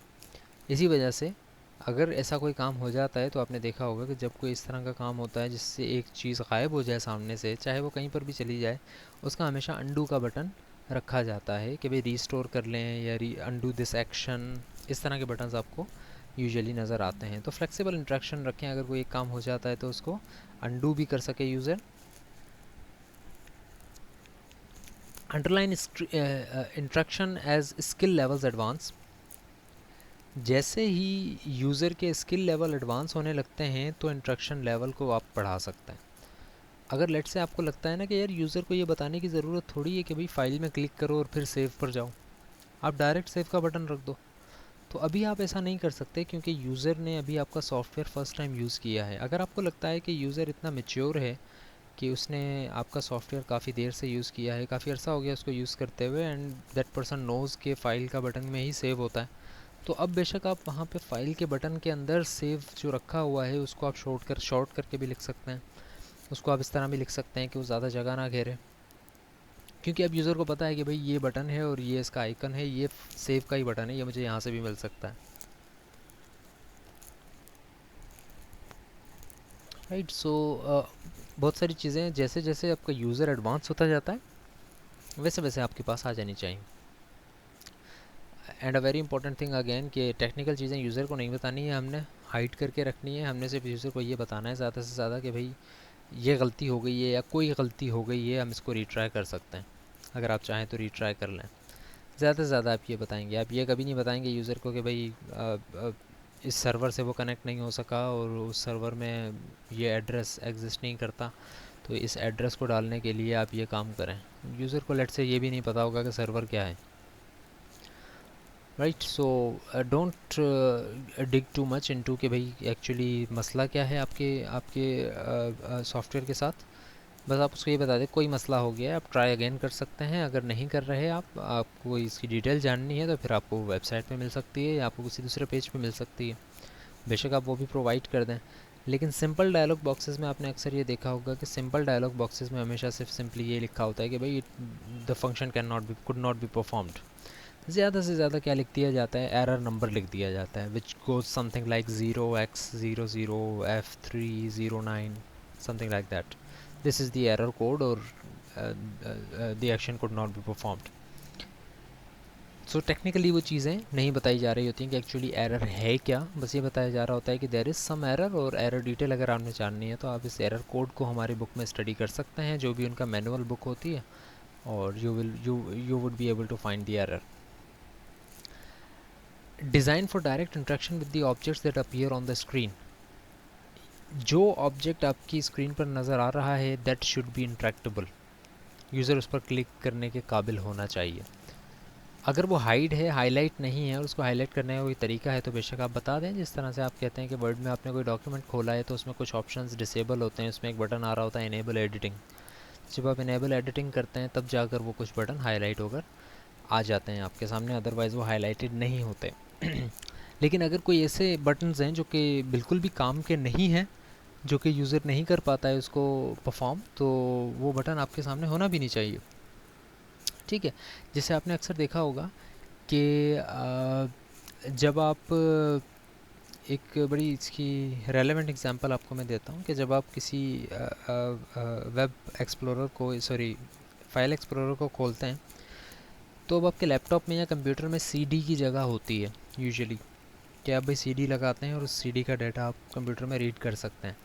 इसी वजह से अगर ऐसा कोई काम हो जाता है तो आपने देखा होगा कि जब कोई इस तरह का काम होता है जिससे एक चीज़ गायब हो जाए सामने से, चाहे वो कहीं पर भी चली जाए, उसका हमेशा अंडू का बटन रखा जाता है कि भाई रीस्टोर कर लें या अंडू दिस एक्शन, इस तरह के बटन्स आपको यूजुअली नज़र आते हैं। तो फ्लेक्सिबल इंट्रैक्शन रखें, अगर कोई एक काम हो जाता है तो उसको अंडू भी कर सके user. Underlying interaction as skill levels advance. जैसे ही यूज़र के स्किल लेवल एडवांस होने लगते हैं तो इंट्रैक्शन लेवल को आप बढ़ा सकते हैं। अगर लेट से आपको लगता है ना कि यार यूज़र को ये बताने की ज़रूरत थोड़ी है कि भाई फाइल में क्लिक करो और फिर सेव पर जाओ, आप डायरेक्ट सेव का बटन रख दो, तो अभी आप ऐसा नहीं कर सकते क्योंकि यूज़र ने अभी आपका सॉफ्टवेयर फ़र्स्ट टाइम यूज़ किया है। अगर आपको लगता है कि यूज़र इतना मेच्योर है कि उसने आपका सॉफ्टवेयर काफ़ी देर से यूज़ किया है, काफ़ी अर्सा हो गया उसको यूज़ करते हुए, एंड दैट पर्सन नोज़ के फ़ाइल का बटन में ही सेव होता है, तो अब बेशक आप वहाँ पे फ़ाइल के बटन के अंदर सेव जो रखा हुआ है उसको आप शॉर्ट करके भी लिख सकते हैं। उसको आप इस तरह भी लिख सकते हैं कि वो ज़्यादा जगह ना घेरे, क्योंकि अब यूज़र को पता है कि भाई ये बटन है और ये इसका आइकन है, ये सेव का ही बटन है, ये मुझे यहाँ से भी मिल सकता है। राइट। सो बहुत सारी चीज़ें जैसे जैसे आपका यूज़र एडवांस होता जाता है वैसे वैसे आपके पास आ जानी चाहिए। And a very important thing again कि टेक्निकल चीज़ें यूज़र को नहीं बतानी है, हमने हाइड करके रखनी है। हमने सिर्फ यूज़र को ये बताना है ज़्यादा से ज़्यादा कि भाई ये गलती हो गई है या कोई गलती हो गई है, हम इसको रीट्राई कर सकते हैं, अगर आप चाहें तो रीट्राई कर लें। ज़्यादा से ज़्यादा आप ये बताएंगे, आप ये कभी नहीं बताएंगे यूज़र को कि भाई इस सर्वर से वो कनेक्ट नहीं हो सका और उस सर्वर में ये एड्रेस एग्जिस्ट नहीं करता, तो इस एड्रेस को डालने के लिए आप ये काम करें। यूज़र को लेट से ये भी नहीं पता होगा कि सर्वर क्या है, right. So don't dig too much into कि भाई एक्चुअली मसला क्या है आपके आपके सॉफ्टवेयर के साथ। बस आप उसको ये बता दें कोई मसला हो गया है, आप ट्राई अगेन कर सकते हैं। अगर नहीं कर रहे आप, आपको इसकी डिटेल जाननी है तो फिर आपको वेबसाइट पे मिल सकती है या आपको किसी दूसरे पेज पे मिल सकती है, बेशक आप वो भी प्रोवाइड कर दें। लेकिन सिंपल डायलॉग बॉक्सेस में आपने अक्सर ये देखा होगा कि सिंपल डायलॉग बॉक्सेस में हमेशा सिर्फ सिंपली ये लिखा होता है कि भाई the function can not be could not be performed. ज़्यादा से ज़्यादा क्या लिख दिया जाता है, एरर नंबर लिख दिया जाता है, which goes something like 0x00F309, something like that. This is the error code और the action could not be performed. So technically वो चीज़ें नहीं बताई जा रही होती हैं कि एक्चुअली एरर है क्या, बस ये बताया जा रहा होता है कि देयर इज़ सम एरर, और एरर डिटेल अगर आपने जाननी है तो आप इस एरर कोड को हमारी बुक में स्टडी कर सकते हैं, जो भी उनका मैनुअल बुक होती है, और you would be able to find the error. Design for direct interaction with the objects that appear on the screen. जो ऑब्जेक्ट आपकी स्क्रीन पर नज़र आ रहा है that should be interactable, user उस पर क्लिक करने के काबिल होना चाहिए। अगर वो हाइड है, हाईलाइट नहीं है और उसको हाईलाइट करने का कोई तरीका है तो बेशक आप बता दें। जिस तरह से आप कहते हैं कि वर्ड में आपने कोई डॉक्यूमेंट खोला है तो उसमें कुछ ऑप्शंस डिसेबल होते हैं, उसमें एक बटन आ रहा होता है इनेबल एडिटिंग। जब आप इनेबल एडिटिंग करते हैं तब जाकर वो कुछ बटन हाईलाइट होकर आ जाते हैं आपके सामने, अदरवाइज़ वो हाईलाइटेड नहीं होते। लेकिन अगर कोई ऐसे बटन्स हैं जो कि बिल्कुल भी काम के नहीं हैं, जो कि यूज़र नहीं कर पाता है उसको परफॉर्म, तो वो बटन आपके सामने होना भी नहीं चाहिए, ठीक है। जैसे आपने अक्सर देखा होगा कि जब आप एक बड़ी इसकी रेलेवेंट एग्जांपल आपको मैं देता हूँ कि जब आप किसी वेब एक्सप्लोरर को, सॉरी, फाइल एक्सप्लोरर को खोलते हैं तो अब आपके लैपटॉप में या कंप्यूटर में सीडी की जगह होती है यूजुअली, कि आप भाई सीडी लगाते हैं और उस सीडी का डाटा आप कंप्यूटर में रीड कर सकते हैं।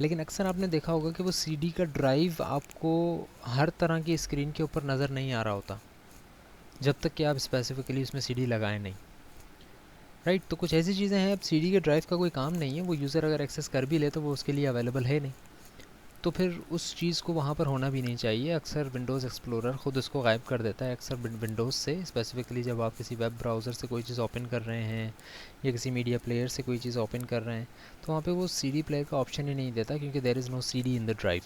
लेकिन अक्सर आपने देखा होगा कि वो सीडी का ड्राइव आपको हर तरह की स्क्रीन के ऊपर नज़र नहीं आ रहा होता, जब तक कि आप स्पेसिफिकली उसमें सीडी लगाएं नहीं, राइट। तो कुछ ऐसी चीज़ें हैं, अब सीडी के ड्राइव का कोई काम नहीं है, वो यूज़र अगर एक्सेस कर भी ले तो वो उसके लिए अवेलेबल है नहीं, तो फिर उस चीज़ को वहाँ पर होना भी नहीं चाहिए। अक्सर विंडोज़ एक्सप्लोरर ख़ुद उसको गायब कर देता है। अक्सर विंडोज़ से स्पेसिफिकली जब आप किसी वेब ब्राउज़र से कोई चीज़ ओपन कर रहे हैं या किसी मीडिया प्लेयर से कोई चीज़ ओपन कर रहे हैं तो वहाँ पे वो सीडी प्लेयर का ऑप्शन ही नहीं देता, क्योंकि there is no CD in the drive.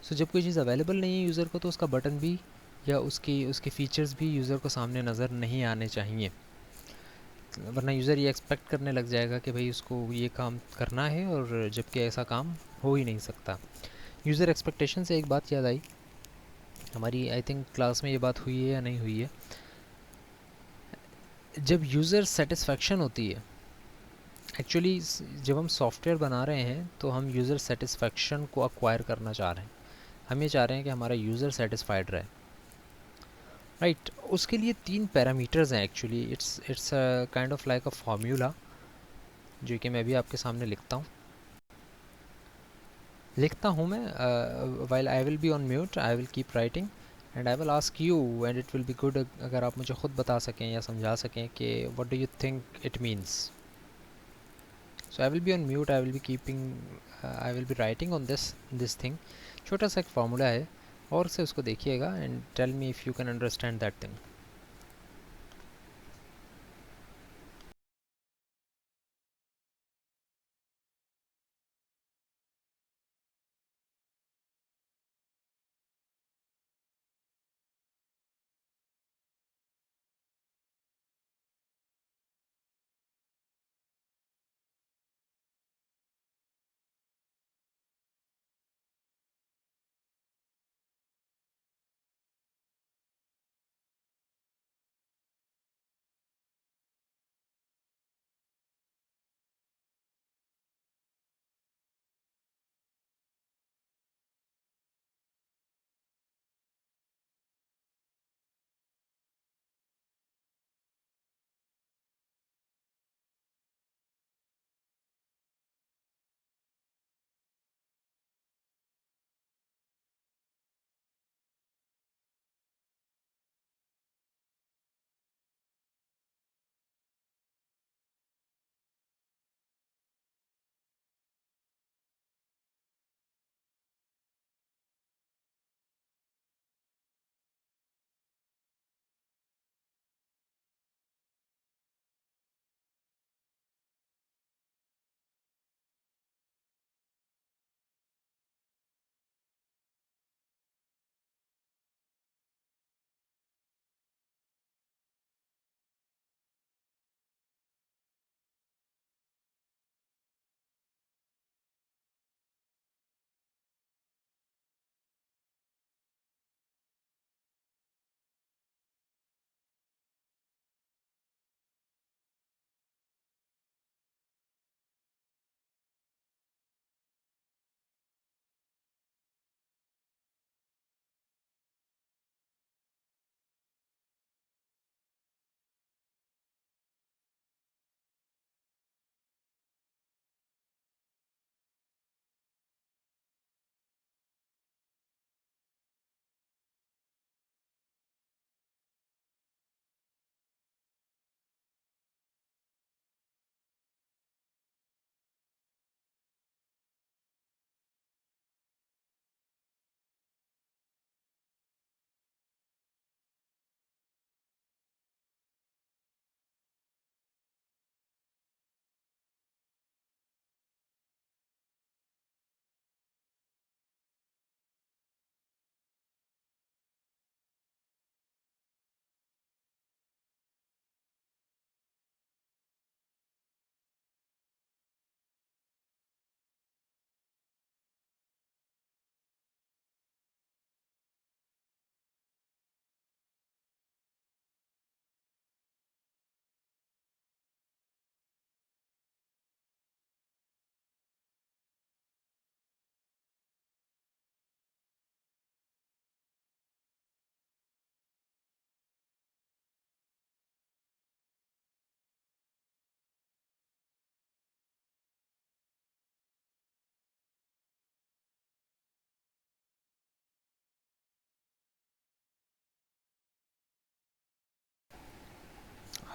So जब कोई चीज़ अवेलेबल नहीं है यूज़र को तो उसका बटन भी या उसकी उसके फ़ीचर्स भी यूज़र को सामने नज़र नहीं आने चाहिए, वरना यूज़र ये एक्सपेक्ट करने लग जाएगा कि भाई उसको ये काम करना है, और जबकि ऐसा काम हो ही नहीं सकता। यूज़र एक्सपेक्टेशन से एक बात याद आई, हमारी आई थिंक क्लास में ये बात हुई है या नहीं हुई है। जब यूज़र सेटिस्फेक्शन होती है, एक्चुअली जब हम सॉफ्टवेयर बना रहे हैं तो हम यूज़र सेटिस्फेक्शन को अक्वायर करना चाह रहे हैं। हम ये चाह रहे हैं कि हमारा यूज़र सेटिस्फाइड रहे, राइट। उसके लिए 3 पैरामीटर्स हैं actually, it's kind of like a formula, जो कि मैं भी आपके सामने लिखता हूँ मैं। While I will be on mute I will keep writing and I will ask you, and it will be good अगर आप मुझे खुद बता सकें या समझा सकें कि what do you think it means. So I will be on mute, I will be keeping, I will be writing on this thing. छोटा सा एक फार्मूला है, और से उसको देखिएगा and tell me if you can understand that thing.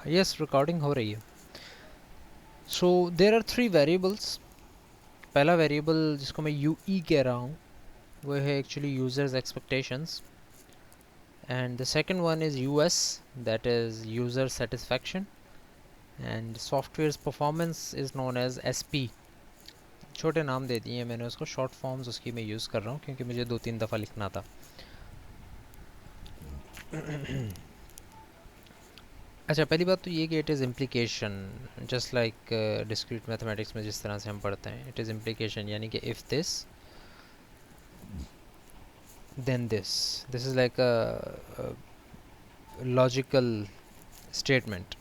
Yes, recording हो रही है। So there are 3 variables. पहला वेरिएबल जिसको मैं यू ई कह रहा हूँ वो है actually users expectations, and the second one is U S, that is user satisfaction, and software performance is known as S P. छोटे नाम दे दिए मैंने उसको, शॉर्ट फॉर्म्स उसकी मैं यूज़ कर रहा हूँ क्योंकि मुझे 2-3 दफ़ा लिखना था। अच्छा, पहली बात तो ये कि it is implication, just like discrete mathematics में जिस तरह से हम पढ़ते हैं, इट इज़ इम्प्लीकेशन, यानी कि if this then this is like a logical statement,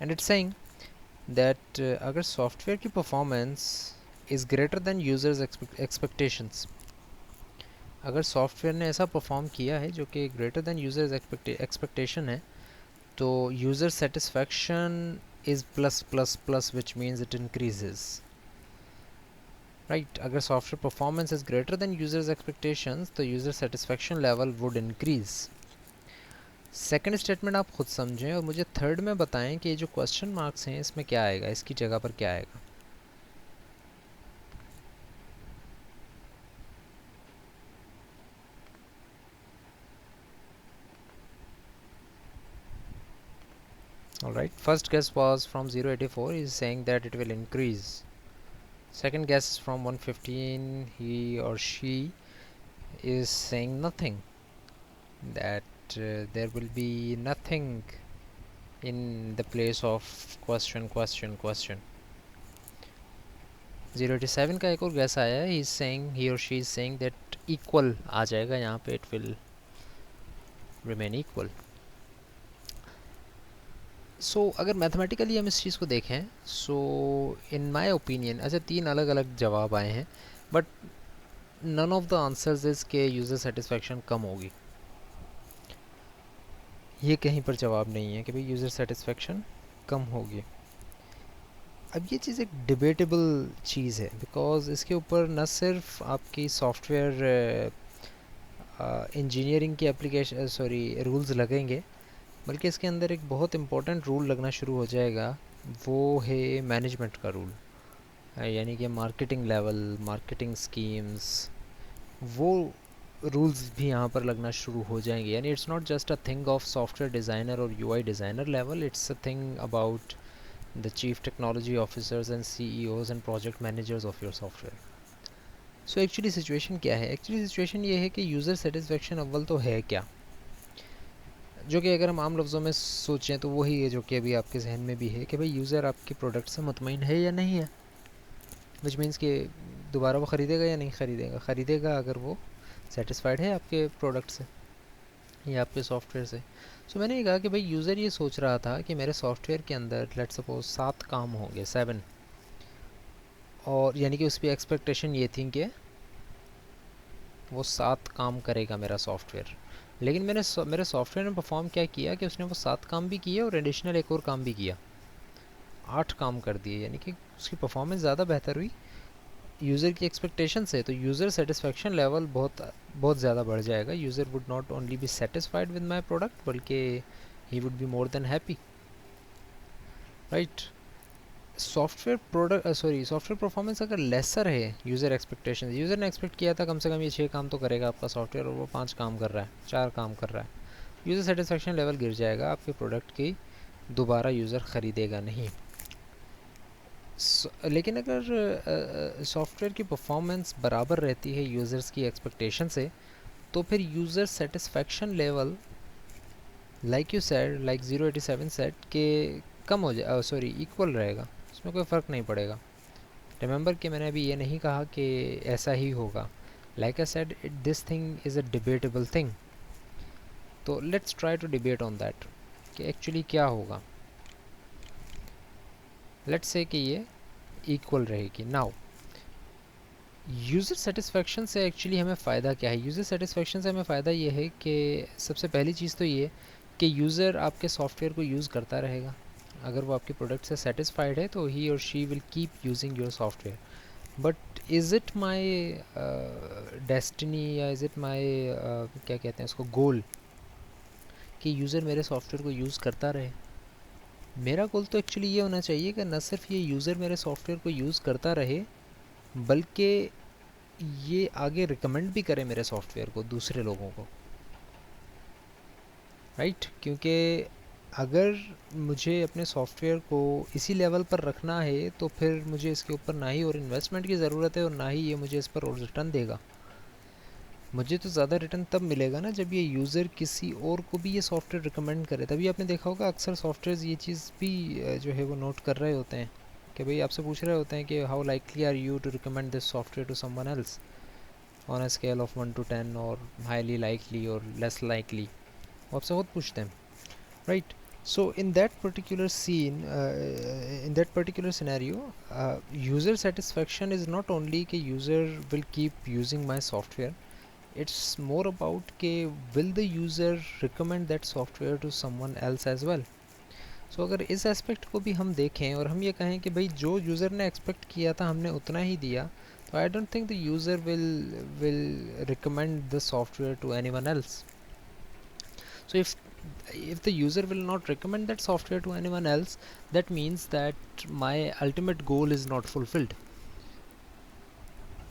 and it's saying that अगर सॉफ्टवेयर की performance is greater than users expectations, अगर सॉफ्टवेयर ने ऐसा परफॉर्म किया है जो कि ग्रेटर देन यूज़र्स एक्सपेक्टेशन है, तो user satisfaction is plus plus plus which means it increases, right. अगर software performance is greater than users expectations तो user satisfaction level would increase. Second statement आप खुद समझें और मुझे थर्ड में बताएं कि ये जो क्वेश्चन मार्क्स हैं इसमें क्या आएगा, इसकी जगह पर क्या आएगा। Alright, first guess was from 084, he is saying that it will increase. Second guess is from 115, he or she is saying nothing, that there will be nothing in the place of question question question. 087 का एक और guess आया है, he is saying, he or she is saying that equal आ जाएगा यहाँ पे, it will remain equal. सो अगर मैथमेटिकली हम इस चीज़ को देखें, सो इन माय ओपिनियन, अच्छा 3 अलग अलग जवाब आए हैं, but none of the answers is के यूज़र सेटिस्फेक्शन कम होगी। ये कहीं पर जवाब नहीं है कि भाई यूज़र सेटिस्फेक्शन कम होगी। अब ये चीज़ एक डिबेटेबल चीज़ है, बिकॉज इसके ऊपर न सिर्फ आपकी सॉफ्टवेयर इंजीनियरिंग की एप्लीकेशन रूल्स लगेंगे, बल्कि इसके अंदर एक बहुत इम्पोर्टेंट रूल लगना शुरू हो जाएगा, वो है मैनेजमेंट का रूल, यानी कि मार्केटिंग लेवल, मार्केटिंग स्कीम्स, वो रूल्स भी यहाँ पर लगना शुरू हो जाएंगे। यानी it's not just a thing of software designer और UI designer level, it's a thing about the chief technology officers and CEOs and project managers of your software. So actually situation क्या है? एक्चुअली सिचुएशन ये है कि यूज़र सेटिस्फेक्शन अव्वल तो है क्या, जो कि अगर हम आम लफ्ज़ों में सोचें तो वही है जो कि अभी आपके जहन में भी है कि भाई यूज़र आपके प्रोडक्ट से मुतमईन है या नहीं है, विच मीन्स कि दोबारा वो ख़रीदेगा या नहीं ख़रीदेगा। ख़रीदेगा अगर वो सेटिस्फाइड है आपके प्रोडक्ट से या आपके सॉफ्टवेयर से। सो मैंने ये कहा कि भाई यूज़र ये सोच रहा था कि मेरे सॉफ्टवेयर के अंदर लेट सपोज 7 काम होंगे, 7, और यानी कि उसकी एक्सपेक्टेशन ये थी कि वो 7 काम करेगा मेरा सॉफ्टवेयर। लेकिन मेरे सॉफ्टवेयर ने परफॉर्म क्या किया कि उसने वो 7 काम भी किए और एडिशनल एक और काम भी किया, 8 काम कर दिए, यानी कि उसकी परफॉर्मेंस ज़्यादा बेहतर हुई यूज़र की एक्सपेक्टेशन से। तो यूज़र सेटिस्फेक्शन लेवल बहुत बहुत ज़्यादा बढ़ जाएगा। User would not only be satisfied with my product, बल्कि he would be more than happy, right. Software performance अगर लेसर है यूज़र एक्सपेक्टेशन, यूज़र ने एक्सपेक्ट किया था कम से कम ये 6 काम तो करेगा आपका सॉफ्टवेयर, और वो 5 काम कर रहा है, 4 काम कर रहा है, यूज़र सेटिस्फेक्शन लेवल गिर जाएगा, आपके प्रोडक्ट की दोबारा यूज़र ख़रीदेगा नहीं। लेकिन अगर सॉफ्टवेयर की परफॉर्मेंस बराबर रहती है यूज़र्स की एक्सपेक्टेशन से, तो फिर user satisfaction level like you said, like 087 set के कम हो जाए, इक्वल रहेगा, उसमें कोई फ़र्क नहीं पड़ेगा। रिमेंबर कि मैंने अभी ये नहीं कहा कि ऐसा ही होगा। Like I said, this thing is a debatable thing, तो let's try to debate on that कि एक्चुअली क्या होगा। लेट्स से कि ये इक्वल रहेगी। नाउ यूज़र सेटिस्फेक्शन से एक्चुअली हमें फ़ायदा क्या है? यूज़र सेटिस्फेक्शन से हमें फ़ायदा ये है कि सबसे पहली चीज़ तो ये कि यूज़र आपके सॉफ्टवेयर को यूज़ करता रहेगा। अगर वो आपके प्रोडक्ट से सेटिस्फाइड है तो ही और she will keep using your software. But is it my destiny, या इज़ इट माई क्या कहते हैं उसको, गोल, कि यूज़र मेरे सॉफ्टवेयर को यूज़ करता रहे? मेरा गोल तो एक्चुअली ये होना चाहिए कि न सिर्फ ये यूज़र मेरे सॉफ्टवेयर को यूज़ करता रहे, बल्कि ये आगे रिकमेंड भी करे मेरे सॉफ्टवेयर को दूसरे लोगों को, राइट? क्योंकि अगर मुझे अपने सॉफ्टवेयर को इसी लेवल पर रखना है तो फिर मुझे इसके ऊपर ना ही और इन्वेस्टमेंट की ज़रूरत है और ना ही ये मुझे इस पर और रिटर्न देगा। मुझे तो ज़्यादा रिटर्न तब मिलेगा ना जब ये यूज़र किसी और को भी ये सॉफ्टवेयर रिकमेंड करे। तभी आपने देखा होगा अक्सर सॉफ्टवेयर्स ये चीज़ भी जो है वो नोट कर रहे होते हैं कि भाई आपसे पूछ रहे होते हैं कि how likely are you to recommend this software to someone else on a scale of 1 to 10 और हाईली लाइकली और लेस लाइकली, वो आपसे खुद पूछते हैं, right? So in that particular scene, in that particular scenario, user satisfaction is not only कि user will keep using my software, it's more about कि will the user recommend that software to someone else as well. So अगर इस एस्पेक्ट को भी हम देखें और हम ये कहें कि भाई जो यूज़र ने एक्सपेक्ट किया था हमने उतना ही दिया, तो I don't think the user will recommend the software to anyone else. So if the user will not recommend that software to anyone else, that means that my ultimate goal is not fulfilled.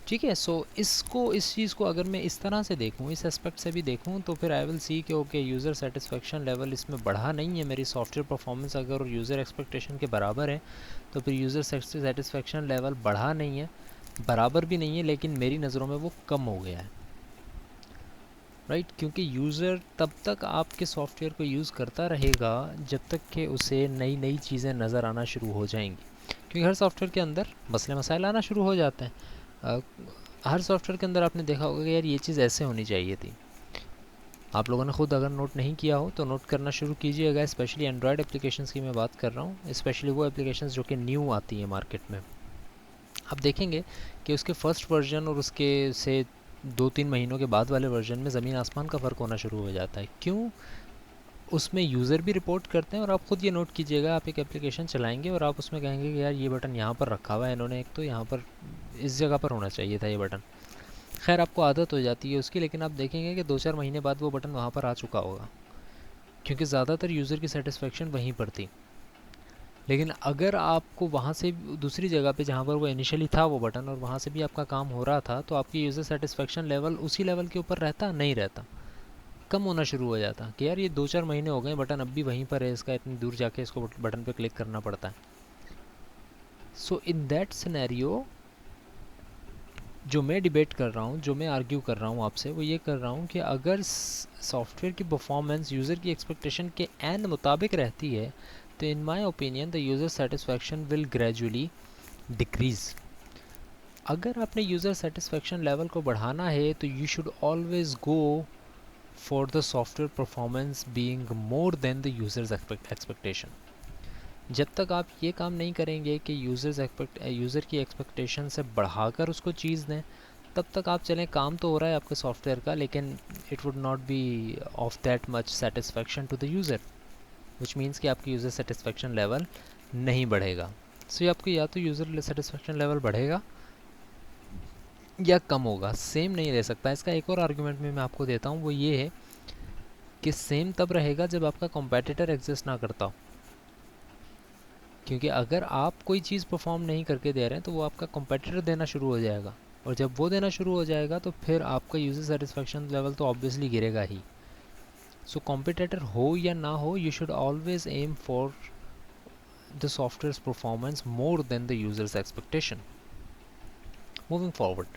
ठीक है? सो इस चीज़ को अगर मैं इस तरह से देखूँ, इस एस्पेक्ट से भी देखूँ, तो फिर आई विल सी कि ओके यूज़र सेटिस्फेक्शन लेवल इसमें बढ़ा नहीं है, मेरी सॉफ्टवेयर परफॉर्मेंस अगर यूज़र एक्सपेक्टेशन के बराबर है तो फिर यूज़र सेटिस्फेक्शन लेवल बढ़ा नहीं है, बराबर भी नहीं है, लेकिन मेरी नज़रों में वो कम हो गया है, राइट? क्योंकि यूज़र तब तक आपके सॉफ्टवेयर को यूज़ करता रहेगा जब तक कि उसे नई नई चीज़ें नज़र आना शुरू हो जाएंगी, क्योंकि हर सॉफ्टवेयर के अंदर मसले मसाइल आना शुरू हो जाते हैं। हर सॉफ्टवेयर के अंदर आपने देखा होगा कि यार ये चीज़ ऐसे होनी चाहिए थी। आप लोगों ने खुद अगर नोट नहीं किया हो तो नोट करना शुरू कीजिएगा, स्पेशली एंड्रॉयड एप्लीकेशंस की मैं बात कर रहा हूँ, स्पेशली वो एप्लीकेशंस जो कि न्यू आती हैं मार्केट में। आप देखेंगे कि उसके फर्स्ट वर्जन और उसके से 2-3 महीनों के बाद वाले वर्जन में ज़मीन आसमान का फ़र्क होना शुरू हो जाता है। क्यों? उसमें यूज़र भी रिपोर्ट करते हैं और आप ख़ुद ये नोट कीजिएगा, आप एक एप्लीकेशन चलाएंगे और आप उसमें कहेंगे कि यार ये बटन यहाँ पर रखा हुआ है इन्होंने, एक तो यहाँ पर इस जगह पर होना चाहिए था ये बटन। खैर आपको आदत हो जाती है उसकी, लेकिन आप देखेंगे कि 2-4 महीने बाद वो बटन वहाँ पर आ चुका होगा, क्योंकि ज़्यादातर यूज़र की सेटिस्फेक्शन वहीं पर थी। लेकिन अगर आपको वहाँ से दूसरी जगह पे जहाँ पर वो इनिशियली था वो बटन और वहाँ से भी आपका काम हो रहा था, तो आपकी यूज़र सेटिस्फेक्शन लेवल उसी लेवल के ऊपर रहता नहीं रहता, कम होना शुरू हो जाता कि यार ये 2-4 महीने हो गए बटन अब भी वहीं पर है, इसका इतनी दूर जाके इसको बटन पे क्लिक करना पड़ता है। सो इन दैट सिनेरियो जो मैं डिबेट कर रहा हूँ, जो मैं आर्ग्यू कर रहा हूँ आपसे, वो ये कर रहा हूँ कि अगर सॉफ्टवेयर की परफॉर्मेंस यूज़र की एक्सपेक्टेशन के एन मुताबिक रहती है तो in my opinion the user satisfaction will gradually decrease. अगर आपने यूज़र सेटिस्फेक्शन लेवल को बढ़ाना है तो you should always go for the software performance being more than the users expectation. जब तक आप ये काम नहीं करेंगे कि यूज़र की एक्सपेक्टेशन से बढ़ाकर उसको चीज़ दें, तब तक आप चलें काम तो हो रहा है आपके सॉफ्टवेयर का, लेकिन it would not be of that much satisfaction to the user, which means कि आपकी यूज़र सेटिस्फेक्शन लेवल नहीं बढ़ेगा। सो आपकी या तो यूज़र सेटिस्फेक्शन लेवल बढ़ेगा या कम होगा, सेम नहीं रह सकता। इसका एक और आर्गूमेंट में मैं आपको देता हूँ, वो ये है कि सेम तब रहेगा जब आपका कॉम्पेटिटर एग्जिस्ट ना करता हो, क्योंकि अगर आप कोई चीज़ परफॉर्म नहीं करके दे रहे हैं तो वो आपका कॉम्पेटिटर देना शुरू हो जाएगा, और जब वो देना शुरू हो जाएगा तो फिर आपका यूज़र सेटिस्फेक्शन लेवल तो ऑब्वियसली गिरेगा ही। सो कॉम्पिटिटर हो या ना हो, you should always aim for the software performance more than the users expectation. Moving forward,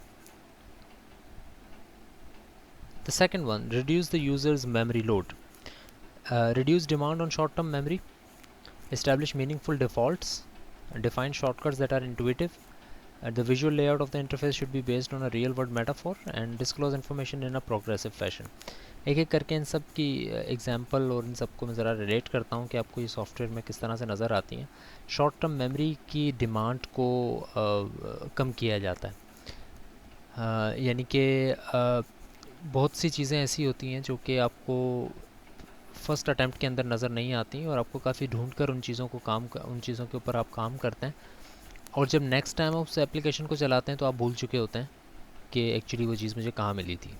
the second one, reduce the user's memory load. Reduce demand on short term memory, establish meaningful defaults, define shortcuts that are intuitive. The visual layout of the interface should be based on a real world metaphor and disclose information in a progressive fashion. एक एक करके इन सब की एग्जांपल और इन सब को मैं ज़रा रिलेट करता हूँ कि आपको ये सॉफ्टवेयर में किस तरह से नज़र आती हैं। शॉर्ट टर्म मेमोरी की डिमांड को कम किया जाता है, यानी कि बहुत सी चीज़ें ऐसी होती हैं जो कि आपको फर्स्ट अटैम्प्ट के अंदर नज़र नहीं आती और आपको काफ़ी ढूंढ कर उन चीज़ों के ऊपर आप काम करते हैं, और जब नेक्स्ट टाइम आप उस एप्लीकेशन को चलाते हैं तो आप भूल चुके होते हैं कि एक्चुअली वो चीज़ मुझे कहाँ मिली थी।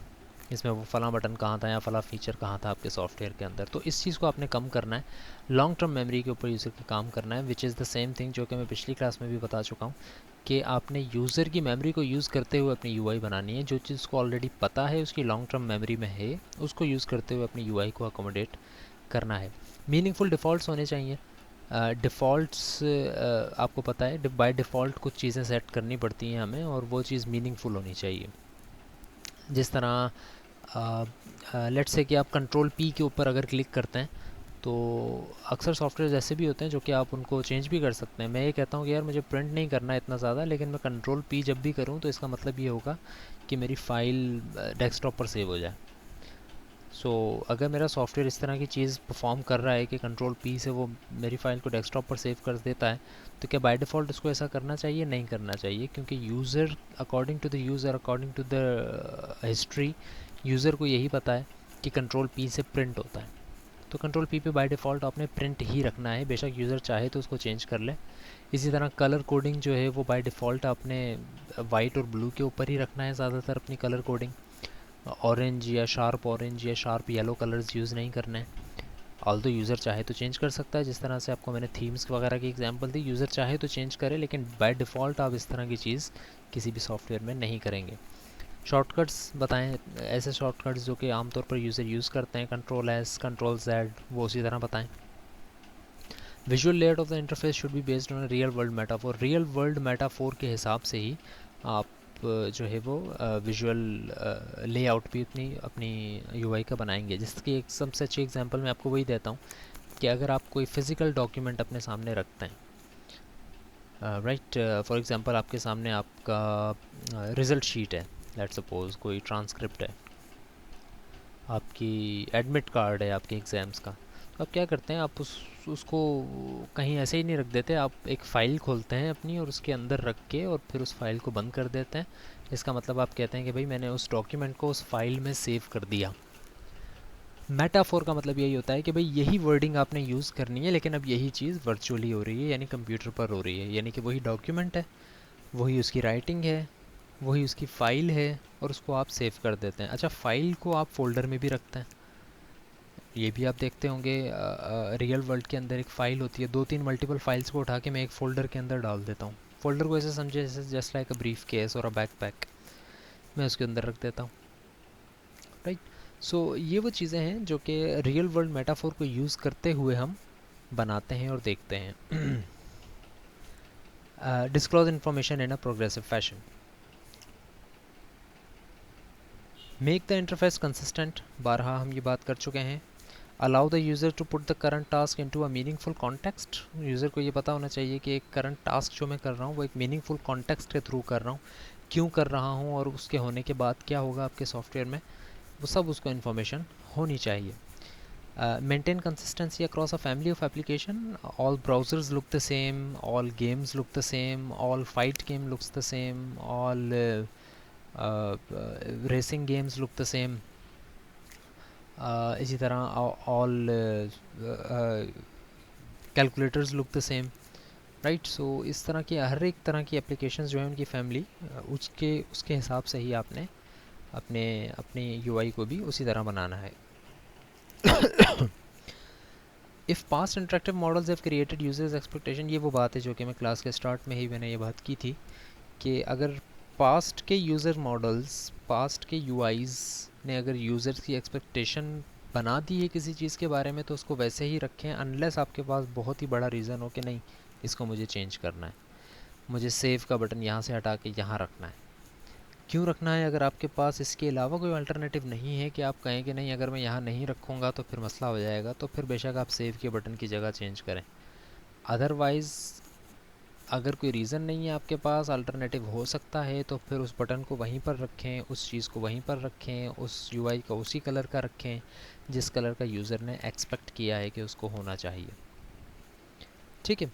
इसमें वो फला बटन कहाँ था या फला फीचर कहाँ था आपके सॉफ्टवेयर के अंदर। तो इस चीज़ को आपने कम करना है, लॉन्ग टर्म मेमोरी के ऊपर यूज़र के काम करना है, which is the same thing जो कि मैं पिछली क्लास में भी बता चुका हूँ कि आपने यूज़र की मेमोरी को यूज़ करते हुए अपनी यूआई बनानी है। जो चीज़ को ऑलरेडी पता है उसकी लॉन्ग टर्म मेमोरी में है, उसको यूज़ करते हुए अपनी यूआई को अकोमोडेट करना है। मीनिंगफुल डिफ़ॉल्ट्स होने चाहिए। डिफ़ॉल्ट्स आपको पता है बाय डिफ़ॉल्ट कुछ चीज़ें सेट करनी पड़ती हैं हमें, और वो चीज़ मीनिंगफुल होनी चाहिए। जिस तरह लेट्स से कि आप कंट्रोल पी के ऊपर अगर क्लिक करते हैं, तो अक्सर सॉफ्टवेयर ऐसे भी होते हैं जो कि आप उनको चेंज भी कर सकते हैं। मैं ये कहता हूँ कि यार मुझे प्रिंट नहीं करना है इतना ज़्यादा, लेकिन मैं कंट्रोल पी जब भी करूँ तो इसका मतलब ये होगा कि मेरी फ़ाइल डेस्कटॉप पर सेव हो जाए। सो अगर मेरा सॉफ्टवेयर इस तरह की चीज़ परफॉर्म कर रहा है कि कंट्रोल पी से वो मेरी फ़ाइल को डेस्कटॉप पर सेव कर देता है, तो क्या बाय डिफ़ॉल्ट उसको ऐसा करना चाहिए? नहीं करना चाहिए, क्योंकि user according to the user, according to the history, user को यही पता है कि कंट्रोल पी से प्रिंट होता है। तो कंट्रोल पी पे बाय डिफ़ॉल्ट आपने प्रिंट ही रखना है, बेशक यूज़र चाहे तो उसको चेंज कर ले। इसी तरह कलर कोडिंग जो है वो बाय डिफ़ॉल्ट आपने वाइट और ब्लू के ऊपर ही रखना है ज़्यादातर अपनी कलर कोडिंग। ऑरेंज या शार्प येलो कलर्स यूज़ नहीं करना है। ऑल्दो यूज़र चाहे तो चेंज कर सकता है, जिस तरह से आपको मैंने थीम्स वगैरह की एग्जांपल दी, यूज़र चाहे तो चेंज करे, लेकिन बाय डिफ़ॉल्ट आप इस तरह की चीज़ किसी भी सॉफ्टवेयर में नहीं करेंगे। शॉर्टकट्स बताएं, ऐसे शॉर्टकट्स जो कि आमतौर पर यूज़र यूज़ करते हैं, कंट्रोल एस, कंट्रोल जेड, वो उसी तरह बताएं। Visual layout of the interface should be based on real world metaphor. Real world metaphor के हिसाब से ही आप जो है वो विजुअल लेआउट भी अपनी अपनी यूआई का बनाएंगे। जिसकी एक सबसे अच्छी एग्जांपल मैं आपको वही देता हूँ कि अगर आप कोई फ़िज़िकल डॉक्यूमेंट अपने सामने रखते हैं, राइट, फॉर एग्जांपल आपके सामने आपका रिज़ल्ट शीट है, लेट्स सपोज कोई ट्रांसक्रिप्ट है, आपकी एडमिट कार्ड है आपके एग्ज़ाम्स का, तो आप क्या करते हैं, आप उसको कहीं ऐसे ही नहीं रख देते, आप एक फ़ाइल खोलते हैं अपनी और उसके अंदर रख के और फिर उस फाइल को बंद कर देते हैं। इसका मतलब आप कहते हैं कि भाई मैंने उस डॉक्यूमेंट को उस फाइल में सेव कर दिया। मेटाफोर का मतलब यही होता है कि भाई यही वर्डिंग आपने यूज़ करनी है, लेकिन अब यही चीज़ वर्चुअली हो रही है, यानी कंप्यूटर पर हो रही है, यानी कि वही डॉक्यूमेंट है, वही उसकी राइटिंग है, वही उसकी फ़ाइल है, और उसको आप सेव कर देते हैं। अच्छा, फ़ाइल को आप फ़ोल्डर में भी रखते हैं, ये भी आप देखते होंगे। रियल वर्ल्ड के अंदर एक फ़ाइल होती है, 2-3 मल्टीपल फाइल्स को उठा के मैं एक फ़ोल्डर के अंदर डाल देता हूँ। फ़ोल्डर को ऐसे समझे जैसे just like a brief case और अ बैकपैक, मैं उसके अंदर रख देता हूँ, राइट। सो ये वो चीज़ें हैं जो कि रियल वर्ल्ड मेटाफोर को यूज़ करते हुए हम बनाते हैं और देखते हैं। Disclose information in a progressive fashion, make the interface consistent, बारहा हम ये बात कर चुके हैं। Allow the user to put the current task into a meaningful context, user को ये पता होना चाहिए कि एक करंट टास्क जो मैं कर रहा हूँ वो एक मीनिंगफुल कॉन्टेक्स्ट के थ्रू कर रहा हूँ, क्यों कर रहा हूँ और उसके होने के बाद क्या होगा आपके सॉफ्टवेयर में, वो सब उसको इन्फॉर्मेशन होनी चाहिए। Maintain consistency across a family of application, all browsers look the same, all games look the same, all fight game looks the same, all racing games look the same, इसी तरह all calculators look the same, right. So इस तरह की हर एक तरह की एप्लीकेशंस जो है उनकी फैमिली, उसके उसके हिसाब से ही आपने अपने अपने यूआई को भी उसी तरह बनाना है। If past interactive models have created users expectation, ये वो बात है जो कि मैं क्लास के स्टार्ट में ही मैंने ये बात की थी कि अगर पास्ट के यूज़र मॉडल्स, पास्ट के यूआईज़ ने अगर यूज़र्स की एक्सपेक्टेशन बना दी है किसी चीज़ के बारे में, तो उसको वैसे ही रखें, अनलेस आपके पास बहुत ही बड़ा रीज़न हो कि नहीं इसको मुझे चेंज करना है, मुझे सेव का बटन यहाँ से हटा के यहाँ रखना है। क्यों रखना है? अगर आपके पास इसके अलावा कोई अल्टरनेटिव नहीं है कि आप कहें कि नहीं अगर मैं यहाँ नहीं रखूँगा तो फिर मसला हो जाएगा, तो फिर बेशक आप सेव के बटन की जगह चेंज करें। अदरवाइज़ अगर कोई रीज़न नहीं है आपके पास, अल्टरनेटिव हो सकता है, तो फिर उस बटन को वहीं पर रखें, उस चीज़ को वहीं पर रखें, उस यूआई को उसी कलर का रखें जिस कलर का यूज़र ने एक्सपेक्ट किया है कि उसको होना चाहिए, ठीक है।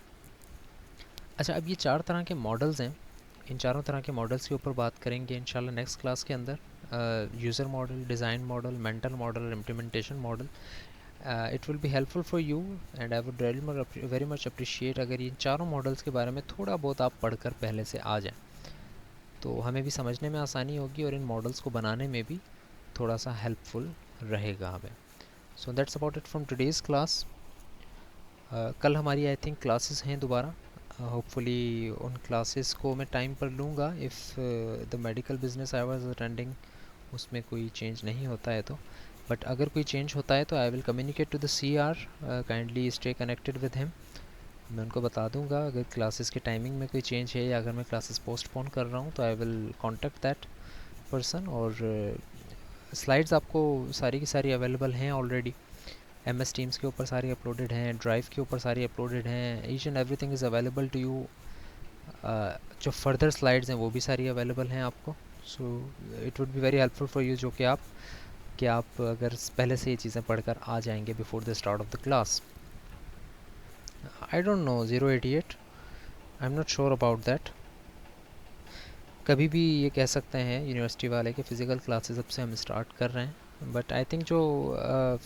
अच्छा, अब ये 4 तरह के मॉडल्स हैं, इन चारों तरह के मॉडल्स के ऊपर बात करेंगे इंशाल्लाह नेक्स्ट क्लास के अंदर। User model, design model, mental model, implementation model. It will be helpful for you and I would very much appreciate अगर इन चारों मॉडल्स के बारे में थोड़ा बहुत आप पढ़कर पहले से आ जाएं, तो हमें भी समझने में आसानी होगी और इन मॉडल्स को बनाने में भी थोड़ा सा हेल्पफुल रहेगा हमें. So that's about it from today's class. कल हमारी आई थिंक क्लासेस हैं दोबारा. होपफुली उन क्लासेस को मैं टाइम पर लूँगा if the medical business I was attending उसमें कोई चेंज नहीं होता है तो. बट अगर कोई चेंज होता है तो I will communicate to the CR. Kindly stay connected with him. मैं उनको बता दूंगा अगर क्लासेस के टाइमिंग में कोई चेंज है या अगर मैं क्लासेस पोस्टपोन कर रहा हूँ तो I will contact that person. और स्लाइड्स आपको सारी की सारी अवेलेबल हैं ऑलरेडी. MS टीम्स के ऊपर सारी अपलोडेड हैं, ड्राइव के ऊपर सारी अपलोडेड हैं. Each and everything is available to you. जो फर्दर स्लाइड्स हैं वो भी सारी अवेलेबल हैं आपको. So it would be very helpful for you जो कि आप अगर पहले से ये चीज़ें पढ़कर आ जाएंगे before the start of the class. I don't know 088. I am not sure about that. कभी भी ये कह सकते हैं यूनिवर्सिटी वाले कि फ़िज़िकल क्लासेस अब से हम स्टार्ट कर रहे हैं. बट आई थिंक जो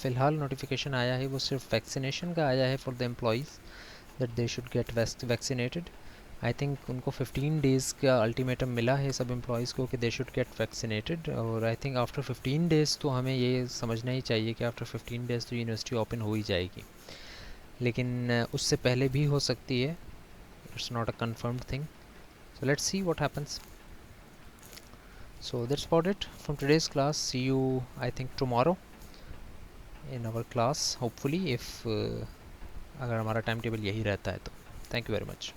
फ़िलहाल नोटिफिकेशन आया है वो सिर्फ वैक्सीनेशन का आया है for the employees that they should get vaccinated. I think उनको 15 डेज़ का अल्टीमेटम मिला है सब एम्प्लॉयज़ को कि दे शुड गेट वैक्सीनेटेड. और आई थिंक आफ्टर 15 डेज़ तो हमें ये समझना ही चाहिए कि आफ्टर 15 डेज़ तो यूनिवर्सिटी ओपन हो ही जाएगी. लेकिन उससे पहले भी हो सकती है. It's not a confirmed thing. So let's see what happens. So that's about it from today's class. See you I think tomorrow in our class hopefully if अगर हमारा टाइम टेबल यही रहता है तो. Thank you very much.